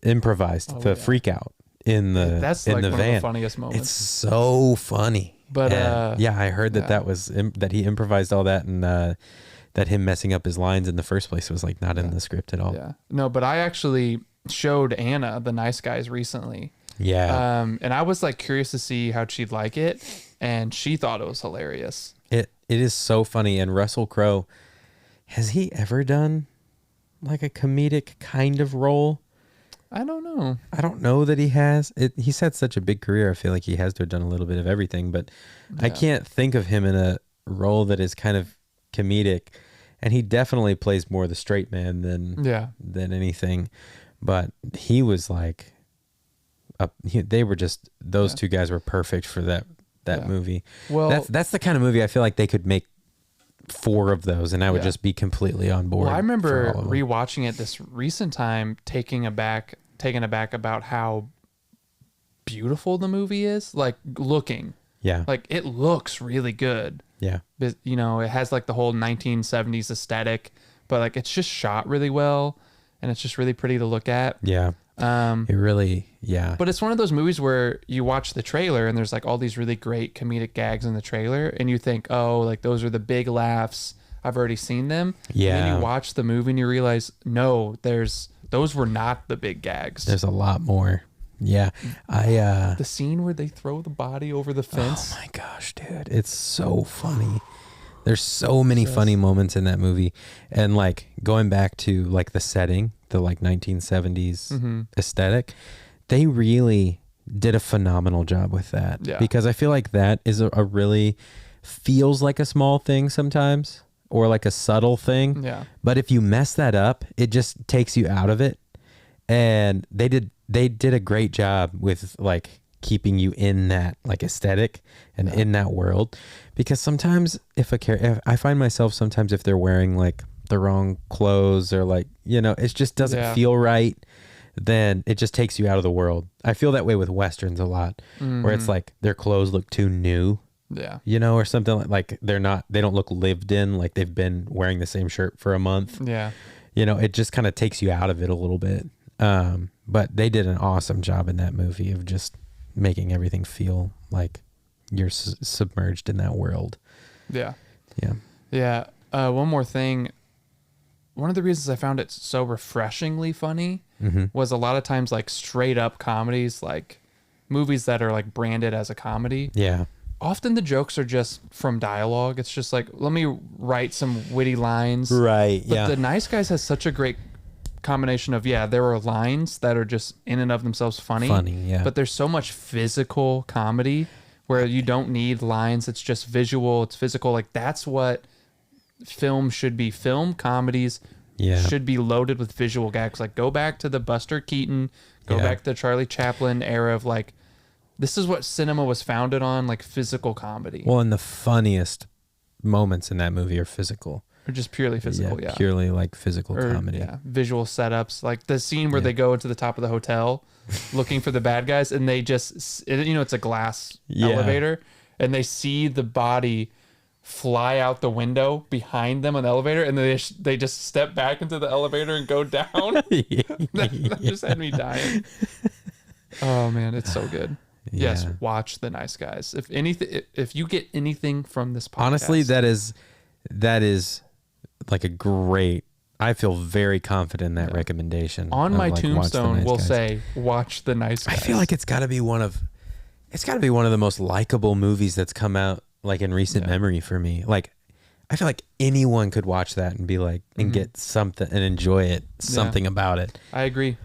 improvised the freak out in the that's in like the one van. Of the funniest moments. It's so funny. But I heard that was that he improvised all that, and that him messing up his lines in the first place was like not in the script at all. Yeah. No, but I actually showed Anna The Nice Guys recently. Yeah. And I was like curious to see how she'd like it, and she thought it was hilarious. It is so funny. And Russell Crowe, has he ever done like a comedic kind of role? I don't know. I don't know that he has. He's had such a big career. I feel like he has to have done a little bit of everything, but I can't think of him in a role that is kind of comedic. And he definitely plays more the straight man than anything. But he was like, they were just, those two guys were perfect for that movie. Well, that's the kind of movie I feel like they could make 4 of those, and I would just be completely on board. Well, I remember rewatching it this recent time, taken aback about how beautiful the movie is, like looking. Yeah. Like it looks really good. Yeah. But, you know, it has like the whole 1970s aesthetic, but like it's just shot really well and it's just really pretty to look at. Yeah. It really, But it's one of those movies where you watch the trailer and there's like all these really great comedic gags in the trailer and you think, oh, like those are the big laughs. I've already seen them. Yeah. And then you watch the movie and you realize, no, those were not the big gags. There's a lot more. Yeah. The scene where they throw the body over the fence. Oh my gosh, dude. It's so funny. There's so many funny moments in that movie. And like going back to like the setting, the like 1970s aesthetic, they really did a phenomenal job with that. Yeah. Because I feel like that is a really feels like a small thing sometimes or like a subtle thing. Yeah. But if you mess that up, it just takes you out of it. And they did a great job with like keeping you in that like aesthetic and in that world, because sometimes if I find myself sometimes if they're wearing like the wrong clothes or like, you know, it just doesn't feel right, then it just takes you out of the world. I feel that way with Westerns a lot, where it's like their clothes look too new. Yeah. You know, or something like they don't look lived in, like they've been wearing the same shirt for a month. Yeah. You know, it just kind of takes you out of it a little bit. But they did an awesome job in that movie of just making everything feel like you're submerged in that world. Yeah. Yeah. Yeah. One more thing. One of the reasons I found it so refreshingly funny was a lot of times like straight up comedies, like movies that are like branded as a comedy. Yeah. Often the jokes are just from dialogue. It's just like, let me write some witty lines. Right. But The Nice Guys has such a great combination of, there are lines that are just in and of themselves funny. But there's so much physical comedy where you don't need lines. It's just visual. It's physical. Like that's what film should be. Film comedies should be loaded with visual gags. Like go back to the Buster Keaton, go back to the Charlie Chaplin era of like, this is what cinema was founded on, like physical comedy. Well, and the funniest moments in that movie are physical. Or just purely physical, purely like physical comedy. Yeah, visual setups. Like the scene where they go to the top of the hotel looking for the bad guys and they just, you know, it's a glass elevator and they see the body fly out the window behind them on the elevator and they just step back into the elevator and go down. that just had me dying. Oh man, it's so good. Yeah. Yes, watch The Nice Guys. If you get anything from this podcast. Honestly, that is like a great, I feel very confident in that recommendation. On my tombstone will say, watch The Nice Guys. I feel like it's got to be one of the most likable movies that's come out like in recent memory for me. Like, I feel like anyone could watch that and be like, and get something and enjoy it, something about it. I agree.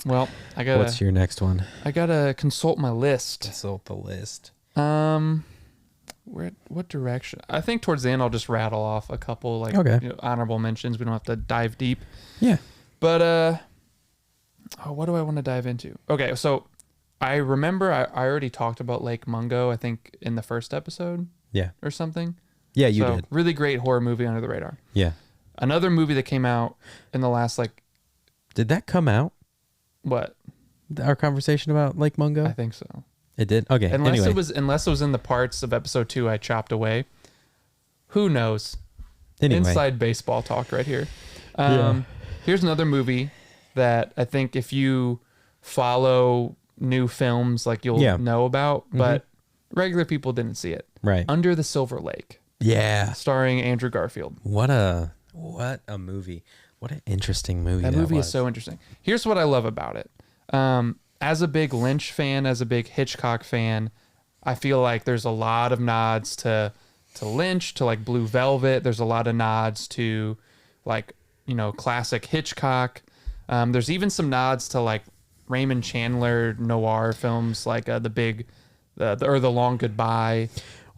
Well, What's your next one? I gotta consult my list. Consult the list. What direction? I think towards the end I'll just rattle off a couple like honorable mentions. We don't have to dive deep. Yeah. But what do I want to dive into? Okay, so I remember I already talked about Lake Mungo, I think in the first episode. Yeah. Or something. Yeah, you did. Really great horror movie under the radar. Yeah. Another movie that came out in the last Did that come out? What? Our conversation about Lake Mungo? I think so. It did? Okay. Unless it was in the parts of episode 2 I chopped away. Who knows? Anyway. Inside baseball talk right here. Here's another movie that I think if you follow new films, like you'll know about, but regular people didn't see it. Right. Under the Silver Lake. Yeah. Starring Andrew Garfield. What a movie. What an interesting movie that movie is so interesting. Here's what I love about it. As a big Lynch fan, as a big Hitchcock fan, I feel like there's a lot of nods to Lynch, to like Blue Velvet. There's a lot of nods to like, you know, classic Hitchcock. There's even some nods to like Raymond Chandler noir films, like the Long Goodbye.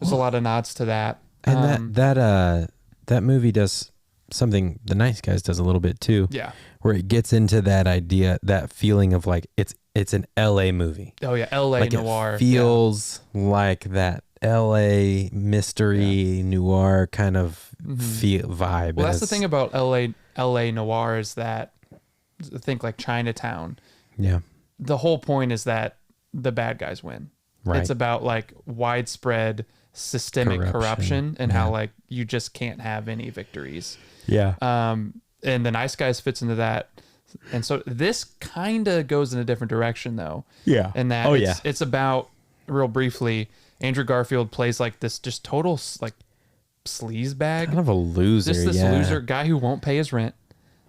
There's a lot of nods to that. And that movie does something The Nice Guys does a little bit too. Yeah. Where it gets into that idea, that feeling of like it's an LA movie. Oh yeah, LA like noir. It feels like that LA mystery noir kind of vibe. Well, that's the thing about LA noir is that, think like Chinatown. Yeah. The whole point is that the bad guys win. Right. It's about like widespread systemic corruption and how like you just can't have any victories. Yeah. And The Nice Guys fits into that. And so this kind of goes in a different direction though. Yeah. And that it's about, real briefly, Andrew Garfield plays like this just total like sleaze bag. Kind of a loser. Just this loser guy who won't pay his rent.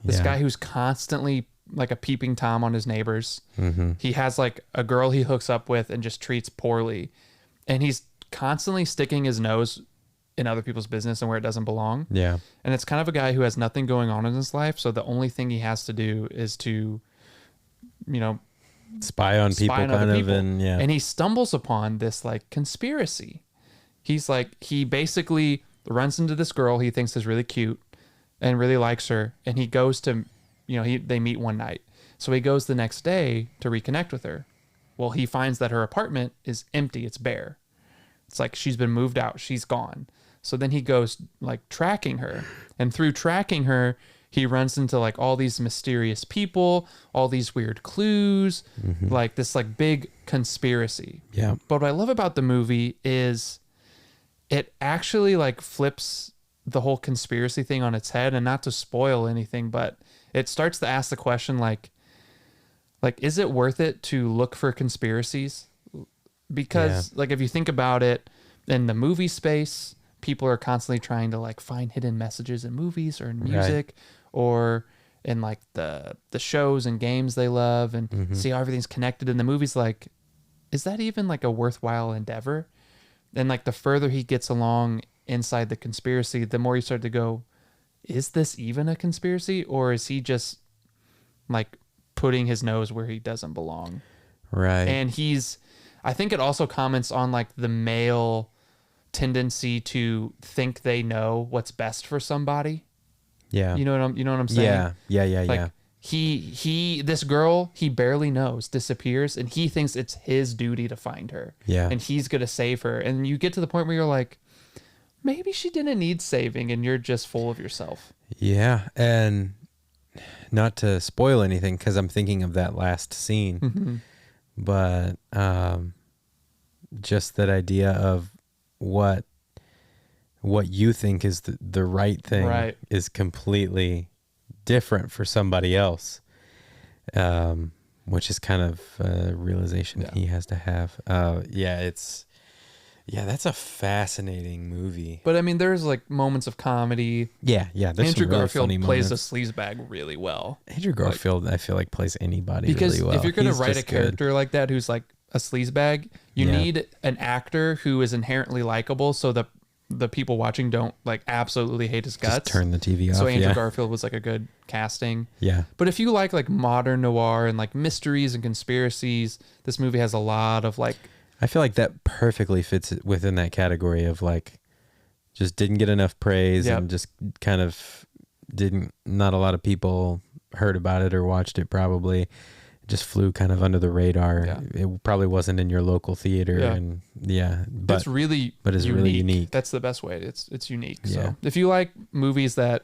This guy who's constantly like a peeping Tom on his neighbors. Mm-hmm. He has like a girl he hooks up with and just treats poorly. And he's constantly sticking his nose in other people's business and where it doesn't belong. Yeah. And it's kind of a guy who has nothing going on in his life. So the only thing he has to do is to, spy on people kind of. And he stumbles upon this like conspiracy. He basically runs into this girl he thinks is really cute and really likes her. And he goes to, they meet one night. So he goes the next day to reconnect with her. Well, he finds that her apartment is empty. It's bare. It's like she's been moved out. She's gone. So then he goes like tracking her. And through tracking her, he runs into like all these mysterious people, all these weird clues, like this like big conspiracy. Yeah. But what I love about the movie is it actually like flips the whole conspiracy thing on its head, and not to spoil anything, but it starts to ask the question like, is it worth it to look for conspiracies? Because like, if you think about it, in the movie space, people are constantly trying to like find hidden messages in movies or in music or in like the shows and games they love and see how everything's connected. In the movies, like, is that even like a worthwhile endeavor? And like the further he gets along inside the conspiracy, the more you start to go, is this even a conspiracy, or is he just like putting his nose where he doesn't belong? Right. And I think it also comments on like the male tendency to think they know what's best for somebody. Yeah. You know what I'm saying? Yeah. Like this girl, he barely knows, disappears, and he thinks it's his duty to find her. Yeah. And he's going to save her. And you get to the point where you're like, maybe she didn't need saving and you're just full of yourself. Yeah. And not to spoil anything, because I'm thinking of that last scene, but just that idea of what you think is the right thing is completely different for somebody else, which is kind of a realization he has to have. That's a fascinating movie. But I mean, there's like moments of comedy. Yeah. Andrew Garfield plays a sleazebag really well. Andrew Garfield, I feel like, plays anybody really well. Because if you're going to write a character like that who's like a sleazebag, you need an actor who is inherently likable, so the people watching don't like absolutely hate his guts. Just turn the TV off. So Andrew Garfield was like a good casting. Yeah. But if you like modern noir and like mysteries and conspiracies, this movie has a lot of like. I feel like that perfectly fits within that category of like, just didn't get enough praise and just kind of not a lot of people heard about it or watched it probably. It just flew kind of under the radar. Yeah. It probably wasn't in your local theater. Yeah. And but it's really unique. That's the best way. It's unique. Yeah. So if you like movies that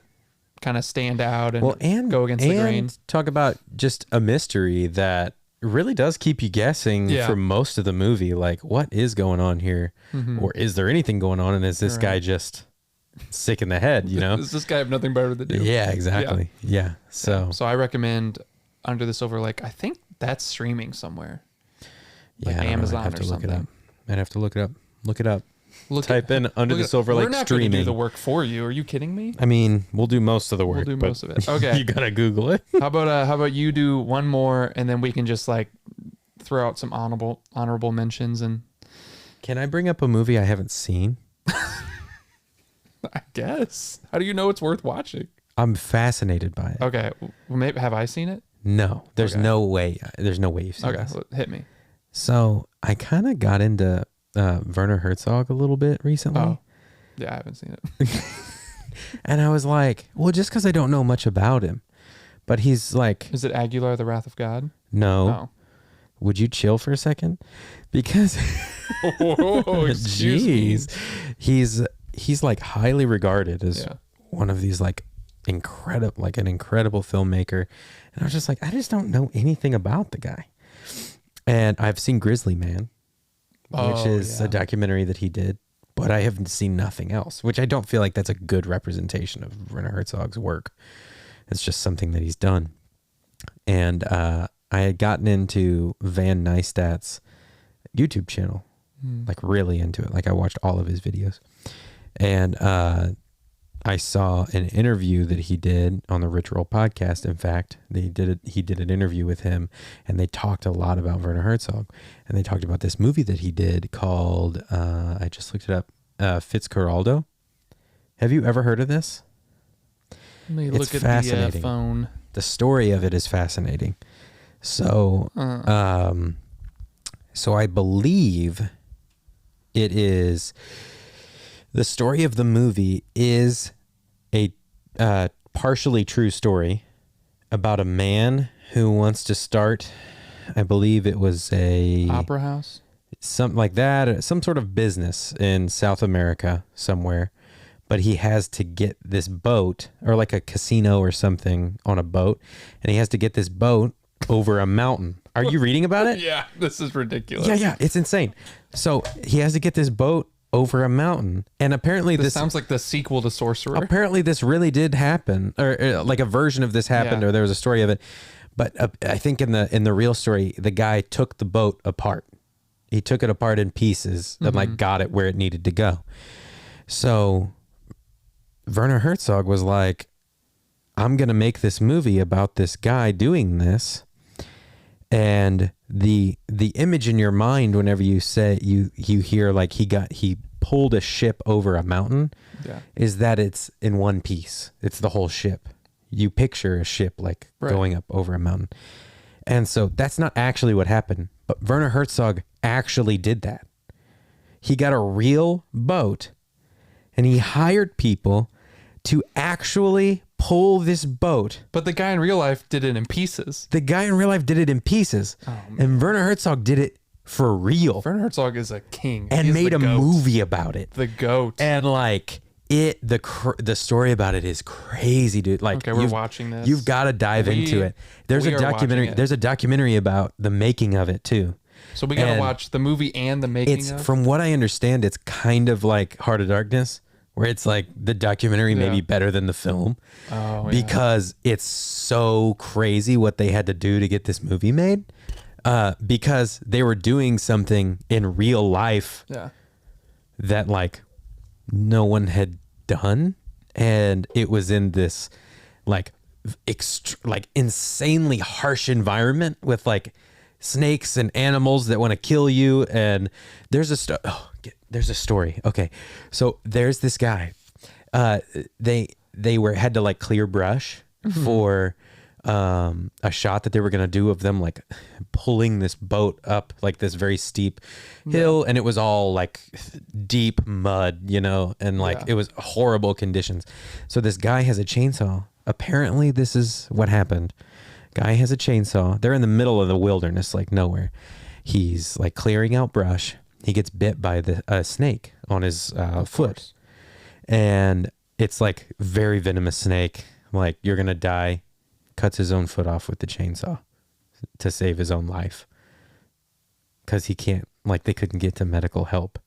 kind of stand out and go against the grain. Talk about just a mystery that really does keep you guessing for most of the movie. Like, what is going on here? Or is there anything going on? And is this guy just sick in the head, Does this guy have nothing better to do? Yeah, exactly. Yeah. So I recommend Under the Silver Lake. I think that's streaming somewhere. Like Amazon or something. I'd have to look it up. Look it up. Type in Under the Silver Lake streaming. We're not going to do the work for you. Are you kidding me? I mean, we'll do most of the work. We'll do most of it. Okay. You got to Google it. How about you do one more, and then we can just like throw out some honorable mentions. And can I bring up a movie I haven't seen? I guess. How do you know it's worth watching? I'm fascinated by it. Okay. Well, maybe have I seen it? No, there's no way. There's no way you've seen this. Okay, hit me. So I kind of got into Werner Herzog a little bit recently. Oh, yeah, I haven't seen it. And I was like, well, just because I don't know much about him, but he's like, is it Aguilar, the Wrath of God? No. Oh. Would you chill for a second? Because, jeez, he's like highly regarded as one of these like an incredible filmmaker. And I was just like, I just don't know anything about the guy. And I've seen Grizzly Man, which is a documentary that he did, but I haven't seen nothing else, which I don't feel like that's a good representation of Werner Herzog's work. It's just something that he's done. And I had gotten into Van Neistat's YouTube channel, like really into it. Like I watched all of his videos. And I saw an interview that he did on the Rich Roll podcast. In fact, he did an interview with him, and they talked a lot about Werner Herzog. And they talked about this movie that he did called, I just looked it up, Fitzcarraldo. Have you ever heard of this? Let me look at the phone. The story of it is fascinating. So, so I believe it is... The story of the movie is a partially true story about a man who wants to start, I believe it was a... opera house? Something like that, some sort of business in South America somewhere. But he has to get this boat, or like a casino or something on a boat, and he has to get this boat over a mountain. Are you reading about it? Yeah, this is ridiculous. Yeah, it's insane. So he has to get this boat over a mountain, and apparently this sounds like the sequel to Sorcerer. Apparently this really did happen, or like a version of this happened, or there was a story of it. But I think in the real story, the guy took the boat apart. He took it apart in pieces and like got it where it needed to go. So Werner Herzog was like, I'm gonna make this movie about this guy doing this. And the image in your mind, whenever you say you hear like he pulled a ship over a mountain, is that it's in one piece. It's the whole ship. You picture a ship like going up over a mountain. And so that's not actually what happened. But Werner Herzog actually did that. He got a real boat and he hired people to actually pull this boat. But the guy in real life did it in pieces. Oh, and Werner Herzog did it for real. Werner Herzog is a king. And made a movie about it. The goat. And like the story about it is crazy, dude. Like, okay, we're watching this. You've got to dive into it. There's a documentary. There's a documentary about the making of it too. So we got to watch the movie and the making of it? From what I understand, it's kind of like Heart of Darkness, where it's like the documentary may be better than the film because it's so crazy what they had to do to get this movie made, because they were doing something in real life that like no one had done, and it was in this like insanely harsh environment with like snakes and animals that want to kill you. And there's a story. Okay. So there's this guy, they had to like clear brush for, a shot that they were going to do of them, like pulling this boat up like this very steep hill. And it was all like deep mud, and like, it was horrible conditions. So this guy has a chainsaw. Apparently this is what happened. Guy has a chainsaw. They're in the middle of the wilderness, like nowhere. He's like clearing out brush. He gets bit by a snake on his foot. And it's like very venomous snake. Like, you're going to die. Cuts his own foot off with the chainsaw to save his own life. Because he can't, like, they couldn't get to medical help.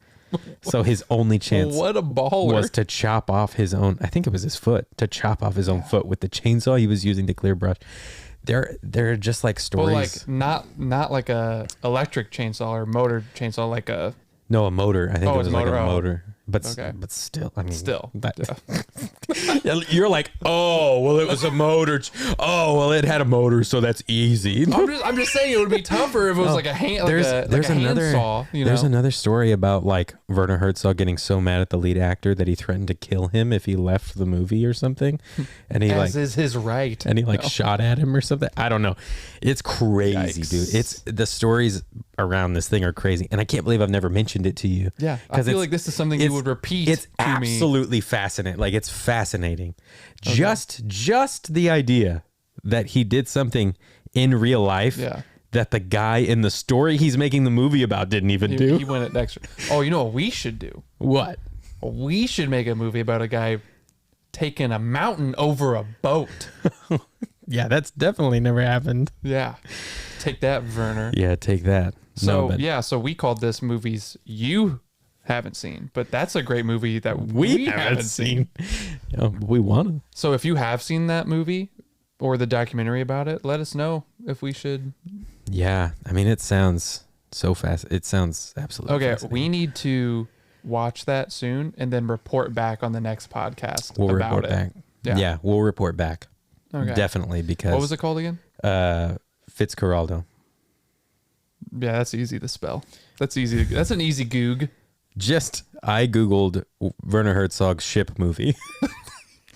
So his only chance was to chop off his own, I think it was his foot, to chop off his own foot with the chainsaw he was using to clear brush. They're just like stories. Well, like not like a electric chainsaw or motor chainsaw, like a... No, a motor. I think it was like a motor. But still, I mean, you're like, oh, well, it was a motor. Oh, well, it had a motor, so that's easy. I'm just saying it would be tougher if it was like a hand, there's another handsaw. There's another story about like Werner Herzog getting so mad at the lead actor that he threatened to kill him if he left the movie or something, and he is his right, and he shot at him or something. I don't know. It's crazy, dude. It's the stories around this thing are crazy, and I can't believe I've never mentioned it to you. Yeah, I feel like this is something you would repeat. It's absolutely fascinating. Like, it's fascinating. Okay. Just the idea that he did something in real life that the guy in the story he's making the movie about didn't even do. He went an extra. Oh, you know what we should do? What? We should make a movie about a guy taking a mountain over a boat. Yeah, that's definitely never happened. Yeah. Take that, Werner. Yeah, take that. So, so we called this movies you haven't seen, but that's a great movie that we haven't seen. We want to. So if you have seen that movie or the documentary about it, let us know if we should. Yeah, I mean, it sounds so fast. It sounds absolutely fascinating. We need to watch that soon and then report back on the next podcast we'll about report it. Back. Yeah, we'll report back. Okay. Definitely, because... What was it called again? Fitzcarraldo. Yeah, that's easy to spell. That's easy. That's an easy goog. I Googled Werner Herzog's ship movie.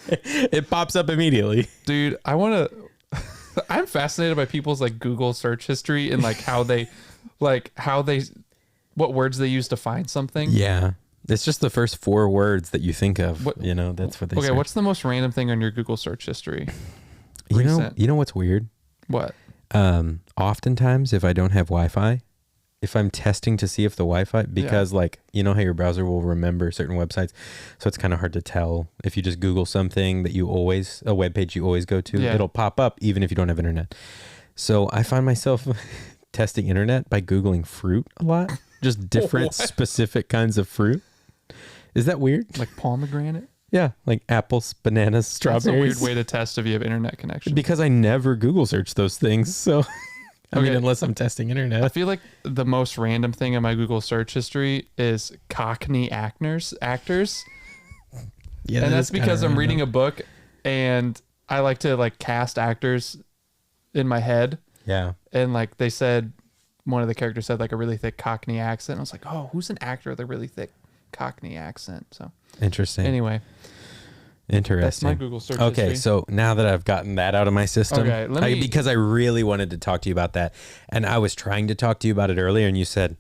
It pops up immediately. Dude, I'm fascinated by people's like Google search history and like how they what words they use to find something. Yeah. It's just the first 4 words that you think of. That's what they search. What's the most random thing on your Google search history? You know what's weird? What? Oftentimes, if I don't have Wi-Fi, if I'm testing to see if the Wi-Fi, because like, you know how your browser will remember certain websites, so it's kind of hard to tell if you just Google something that a web page you always go to, it'll pop up even if you don't have internet. So I find myself testing internet by Googling fruit a lot, just different specific kinds of fruit. Is that weird? Like pomegranate? Yeah, like apples, bananas, strawberries. That's a weird way to test if you have internet connection. Because I never Google search those things, so I mean, unless I'm testing internet. I feel like the most random thing in my Google search history is Cockney actors. Yeah, and that's because I'm reading a book and I like to like cast actors in my head. Yeah. And like they said, one of the characters said like a really thick Cockney accent. I was like, oh, who's an actor with a really thick Cockney accent? So interesting. Anyway. Interesting. That's my Google search history. history. So now that I've gotten that out of my system, because I really wanted to talk to you about that, and I was trying to talk to you about it earlier, and you said,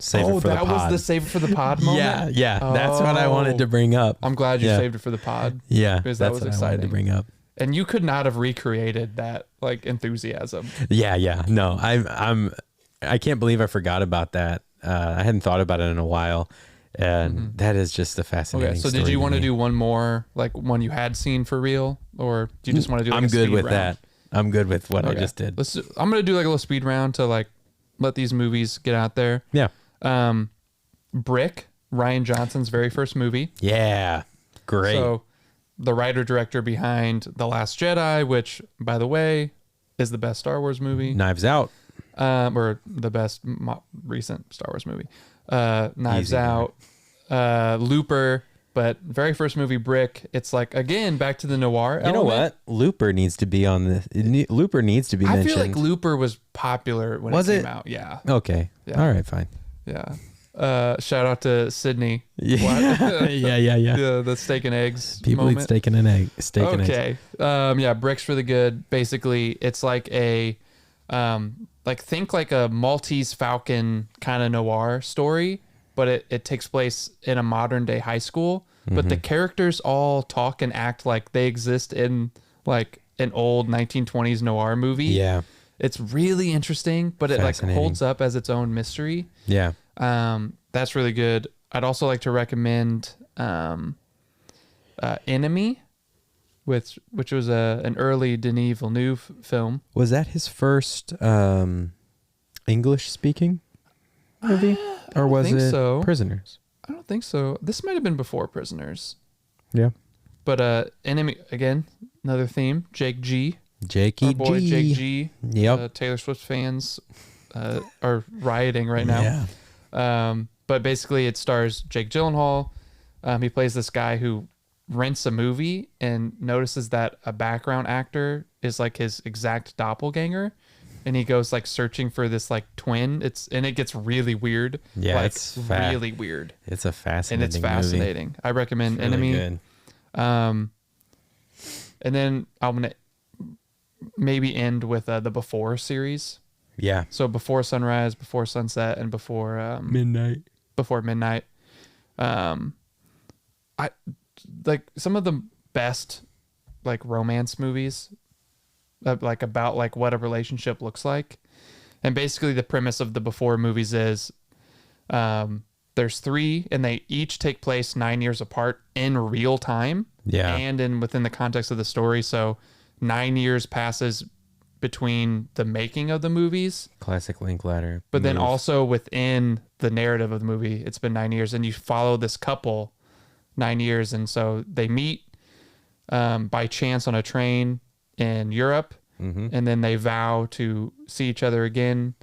save it for the pod. Oh, that was the save it for the pod moment? Yeah. That's what I wanted to bring up. I'm glad you saved it for the pod. Yeah, because that was exciting. I wanted to bring up. And you could not have recreated that like enthusiasm. Yeah. No, I can't believe I forgot about that. I hadn't thought about it in a while. And that is just a fascinating story. So did you want to do one more, like one you had seen for real, or do you just want to do like I'm good with round? that. I'm good with what I just did. I'm going to do like a little speed round to like let these movies get out there. Yeah. Brick, Rian Johnson's very first movie. Yeah. Great. So the writer-director behind The Last Jedi, which, by the way, is the best Star Wars movie. Knives Out. Or the best recent Star Wars movie. Knives Out, Looper, but very first movie, Brick. It's like, again, back to the noir element. You know what? Looper needs to be on this. Looper needs to be mentioned. I feel like Looper was popular when it came out. Yeah. Okay. Yeah. All right, fine. Yeah. Shout out to Sydney. Yeah. Yeah. The steak and eggs People moment. eat steak and an egg. Steak and eggs. Yeah, Brick's really good. Basically, it's like a... think like a Maltese Falcon kind of noir story, but it takes place in a modern day high school, but the characters all talk and act like they exist in like an old 1920s noir movie. Yeah. It's really interesting, but it like holds up as its own mystery. Yeah. That's really good. I'd also like to recommend Enemy, which was an early Denis Villeneuve film. Was that his first English speaking movie? Or was it Prisoners? I don't think so. This might have been before Prisoners. Yeah. But Enemy, again, another theme. Jake G. Jakey G. Jake G. Yep. Taylor Swift fans are rioting right now. Yeah. But basically it stars Jake Gyllenhaal. He plays this guy who rents a movie and notices that a background actor is like his exact doppelganger, and he goes like searching for this like twin. It gets really weird. Yeah, like it's really weird. It's a fascinating and it's fascinating. Movie. I recommend It's really Enemy. Good. And then I'm gonna maybe end with the Before series. Yeah. So Before Sunrise, Before Sunset, and Before Midnight. Before Midnight. I like some of the best like romance movies, like about like what a relationship looks like. And basically the premise of the Before movies is there's 3 and they each take place 9 years apart in real time. Yeah. And within the context of the story. So 9 years passes between the making of the movies. Classic Linklater. But then also within the narrative of the movie, it's been 9 years, and you follow this couple 9 years. And so they meet by chance on a train in Europe, and then they vow to see each other again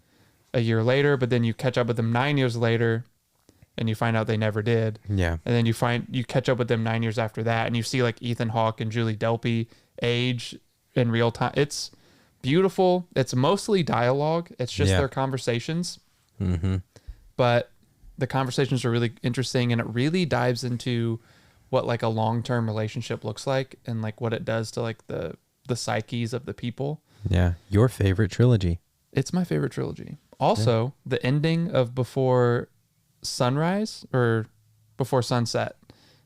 a year later, but then you catch up with them 9 years later and you find out they never did. Yeah. And then you catch up with them 9 years after that, and you see like Ethan Hawke and Julie Delpy age in real time. It's beautiful. It's mostly dialogue. It's just their conversations. But the conversations are really interesting, and it really dives into what like a long-term relationship looks like and like what it does to like the psyches of the people. Yeah. Your favorite trilogy. It's my favorite trilogy. Also, the ending of Before Sunrise or Before Sunset,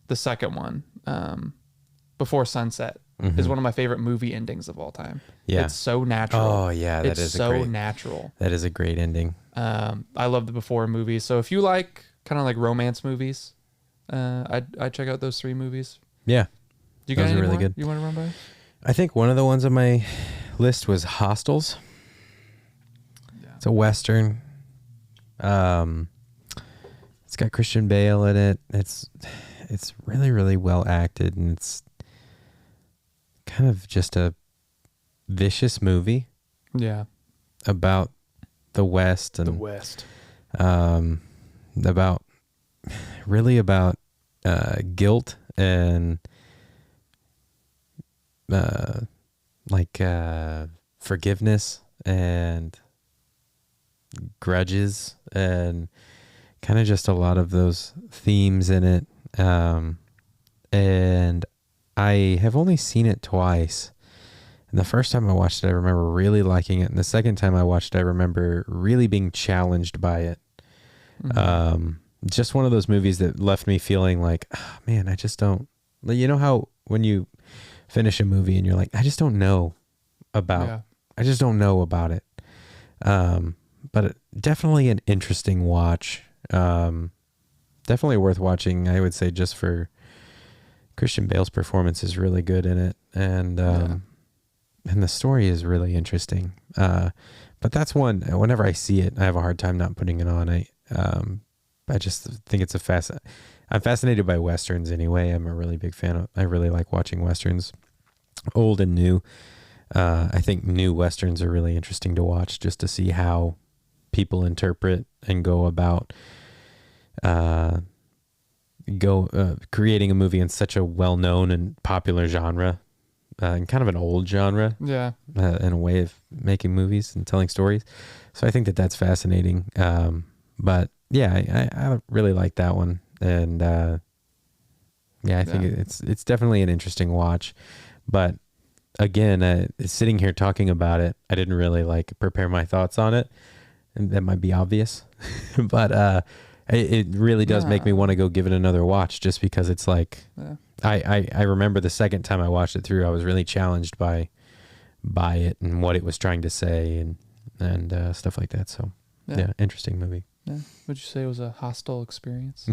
the second one, Before Sunset, is one of my favorite movie endings of all time. Yeah. It's so natural. Oh, yeah. It's so natural. That is a great ending. I love the Before movies. So if you like kind of like romance movies, I'd check out those 3 movies. Yeah. You got those any are really more good. you want to run by? I think one of the ones on my list was Hostels. Yeah. It's a Western. It's got Christian Bale in it. It's really, really well acted, and it's kind of just a vicious movie. Yeah. About the West and the West. About guilt and forgiveness and grudges and kind of just a lot of those themes in it. And I have only seen it twice. And the first time I watched it, I remember really liking it. And the second time I watched it, I remember really being challenged by it. Just one of those movies that left me feeling like, oh, man, I just don't, you know how when you finish a movie and you're like, I just don't know about it. But definitely an interesting watch. Definitely worth watching. I would say just for Christian Bale's performance is really good in it. And the story is really interesting. But that's one, whenever I see it, I have a hard time not putting it on. I just think it's I'm fascinated by Westerns anyway. I'm a really big fan I really like watching Westerns, old and new. I think new Westerns are really interesting to watch just to see how people interpret and go about creating a movie in such a well-known and popular genre, and kind of an old genre. Yeah. In a way of making movies and telling stories. So I think that's fascinating. But yeah, I really like that one. And I think it's definitely an interesting watch. But again, sitting here talking about it, I didn't really like prepare my thoughts on it. And that might be obvious. But it really does make me want to go give it another watch, just because it's like, I remember the second time I watched it through, I was really challenged by it and what it was trying to say and stuff like that. So yeah, interesting movie. Yeah. Would you say it was a hostile experience?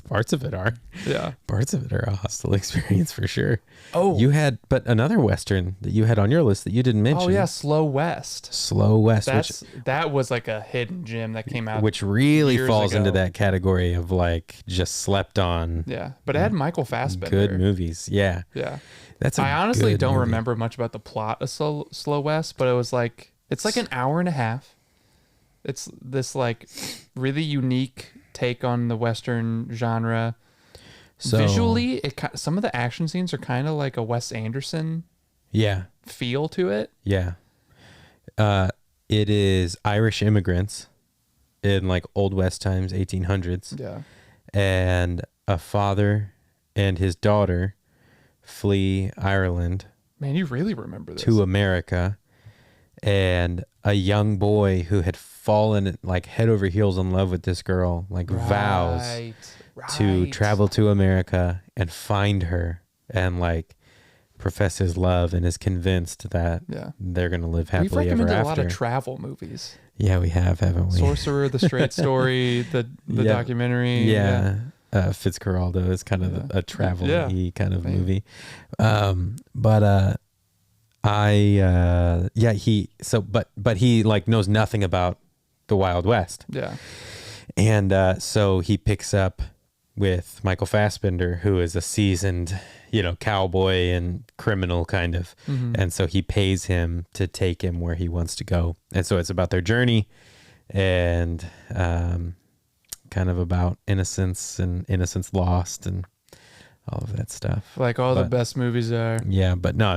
Parts of it are. Yeah. Parts of it are a hostile experience for sure. Oh. You had, but another Western that you had on your list that you didn't mention. Oh, yeah. Slow West. That was like a hidden gem that came out. Which really falls into that category of like just slept on. Yeah. But it had Michael Fassbender. Good movies. Yeah. Yeah. I honestly don't remember much about the plot of Slow West, but it was like, it's like an hour and a half. It's this like really unique take on the Western genre. So visually, some of the action scenes are kind of like a Wes Anderson feel to it. Yeah. It is Irish immigrants in like Old West times, 1800s. Yeah. And a father and his daughter flee Ireland. Man, you really remember this. To America. And a young boy who had fallen like head over heels in love with this girl, like vows to travel to America and find her and like profess his love, and is convinced that they're going to live happily ever after. We've recommended a lot of travel movies. Yeah, we have, haven't we? Sorcerer, The Straight Story, the documentary. Yeah. Fitzcarraldo is kind of a travel-y kind of movie. But he like knows nothing about the Wild West. Yeah. And so he picks up with Michael Fassbender, who is a seasoned, cowboy and criminal kind of. Mm-hmm. And so he pays him to take him where he wants to go. And so it's about their journey and kind of about innocence and innocence lost and all of that stuff. Like the best movies are. Yeah, but no,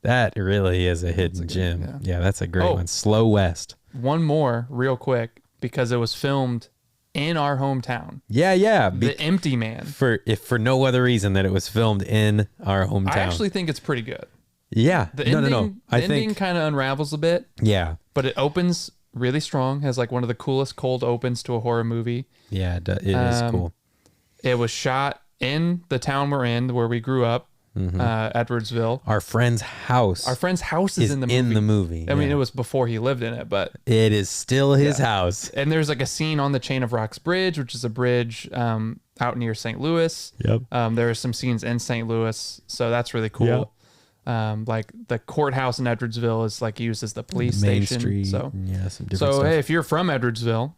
that really is a hidden gem. Yeah, that's a great one. Slow West. One more real quick, because it was filmed in our hometown. Yeah. The Empty Man. For no other reason that it was filmed in our hometown. I actually think it's pretty good. Yeah. The ending kind of unravels a bit. Yeah. But it opens really strong. Has like one of the coolest cold opens to a horror movie. Yeah, it is cool. It was shot in the town we're in, where we grew up, Edwardsville. Our friend's house is in the movie. I mean, it was before he lived in it, but it is still his house. And there's like a scene on the Chain of Rocks Bridge, which is a bridge out near St. Louis. Yep. There are some scenes in St. Louis, so that's really cool. Yep. Like the courthouse in Edwardsville is like used as the police Main station. Street, some different stuff. Hey, if you're from Edwardsville,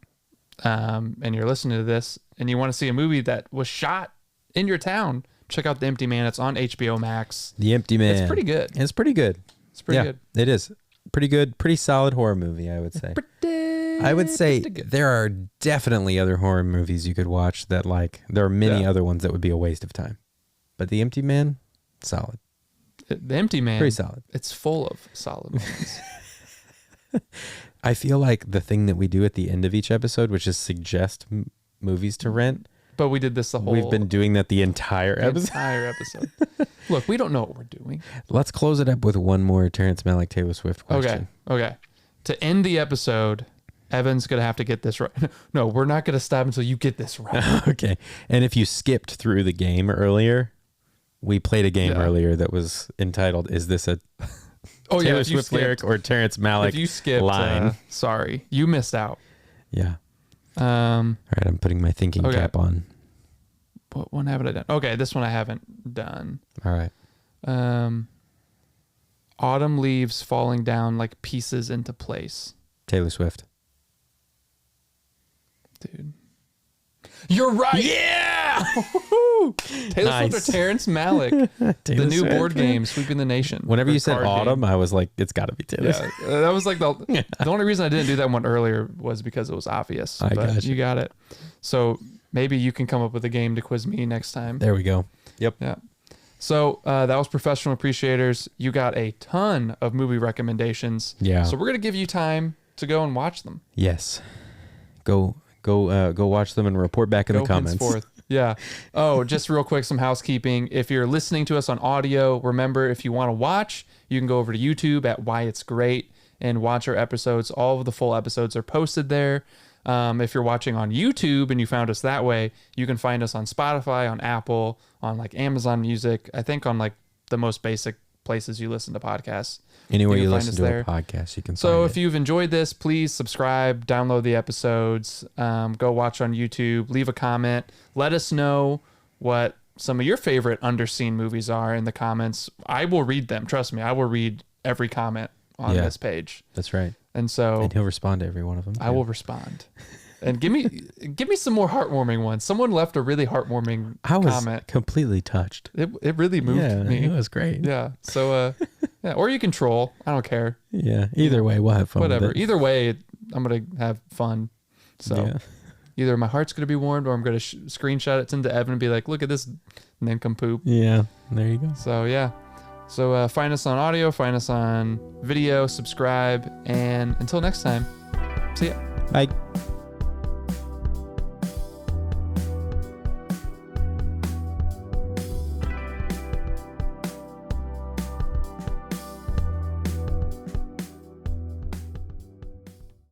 and you're listening to this, and you want to see a movie that was shot in your town, check out The Empty Man. It's on HBO Max. The Empty Man. It's pretty good. It's pretty good. It is pretty good. Pretty solid horror movie, I would say. I would say there are definitely other horror movies you could watch that there are many other ones that would be a waste of time. But The Empty Man, solid. The Empty Man. Pretty solid. It's full of solid ones. I feel like the thing that we do at the end of each episode, which is suggest movies to rent. But we did this We've been doing that the entire episode. Look, we don't know what we're doing. Let's close it up with one more Terrence Malick Taylor Swift question. Okay. To end the episode, Evan's going to have to get this right. No, we're not going to stop until you get this right. Okay. And if you skipped through the game earlier, we played a game earlier that was entitled, Is This a Taylor Swift lyric or Terrence Malick if you skipped, line? Sorry, you missed out. Yeah. All right, I'm putting my thinking cap on. What one haven't I done? Okay, this one I haven't done. All right. Autumn leaves falling down like pieces into place. Taylor Swift. Dude. You're right. Yeah. Taylor Swift or Terrence Malick. The new board game, Sweeping the Nation. Whenever you said Autumn, I was like, it's got to be Taylor. Yeah, that was like the only reason I didn't do that one earlier was because it was obvious. But you got it. So maybe you can come up with a game to quiz me next time. There we go. Yep. Yeah. So that was Professional Appreciators. You got a ton of movie recommendations. Yeah. So we're gonna give you time to go and watch them. Yes. Go watch them and report back in the comments. Henceforth. Yeah. Oh, just real quick, some housekeeping. If you're listening to us on audio, remember, if you want to watch, you can go over to YouTube at Why It's Great and watch our episodes. All of the full episodes are posted there. If you're watching on YouTube and you found us that way, you can find us on Spotify, on Apple, on like Amazon Music. I think on like the most basic places you listen to podcasts. Anywhere you listen to a podcast, you can find it. So if you've enjoyed this, please subscribe, download the episodes, go watch on YouTube, leave a comment. Let us know what some of your favorite underseen movies are in the comments. I will read them. Trust me, I will read every comment on this page. That's right. And he'll respond to every one of them. I will respond. And give me some more heartwarming ones. Someone left a really heartwarming comment. I was completely touched. It really moved me. It was great. Yeah. So or you can troll. I don't care. Yeah. Either way, we'll have fun. Whatever. With it. Either way, I'm gonna have fun. So either my heart's going to be warmed or I'm going to screenshot it, send to Evan and be like, look at this nincompoop. Yeah, there you go. So, yeah. So find us on audio, find us on video, subscribe, and until next time, see ya. Bye.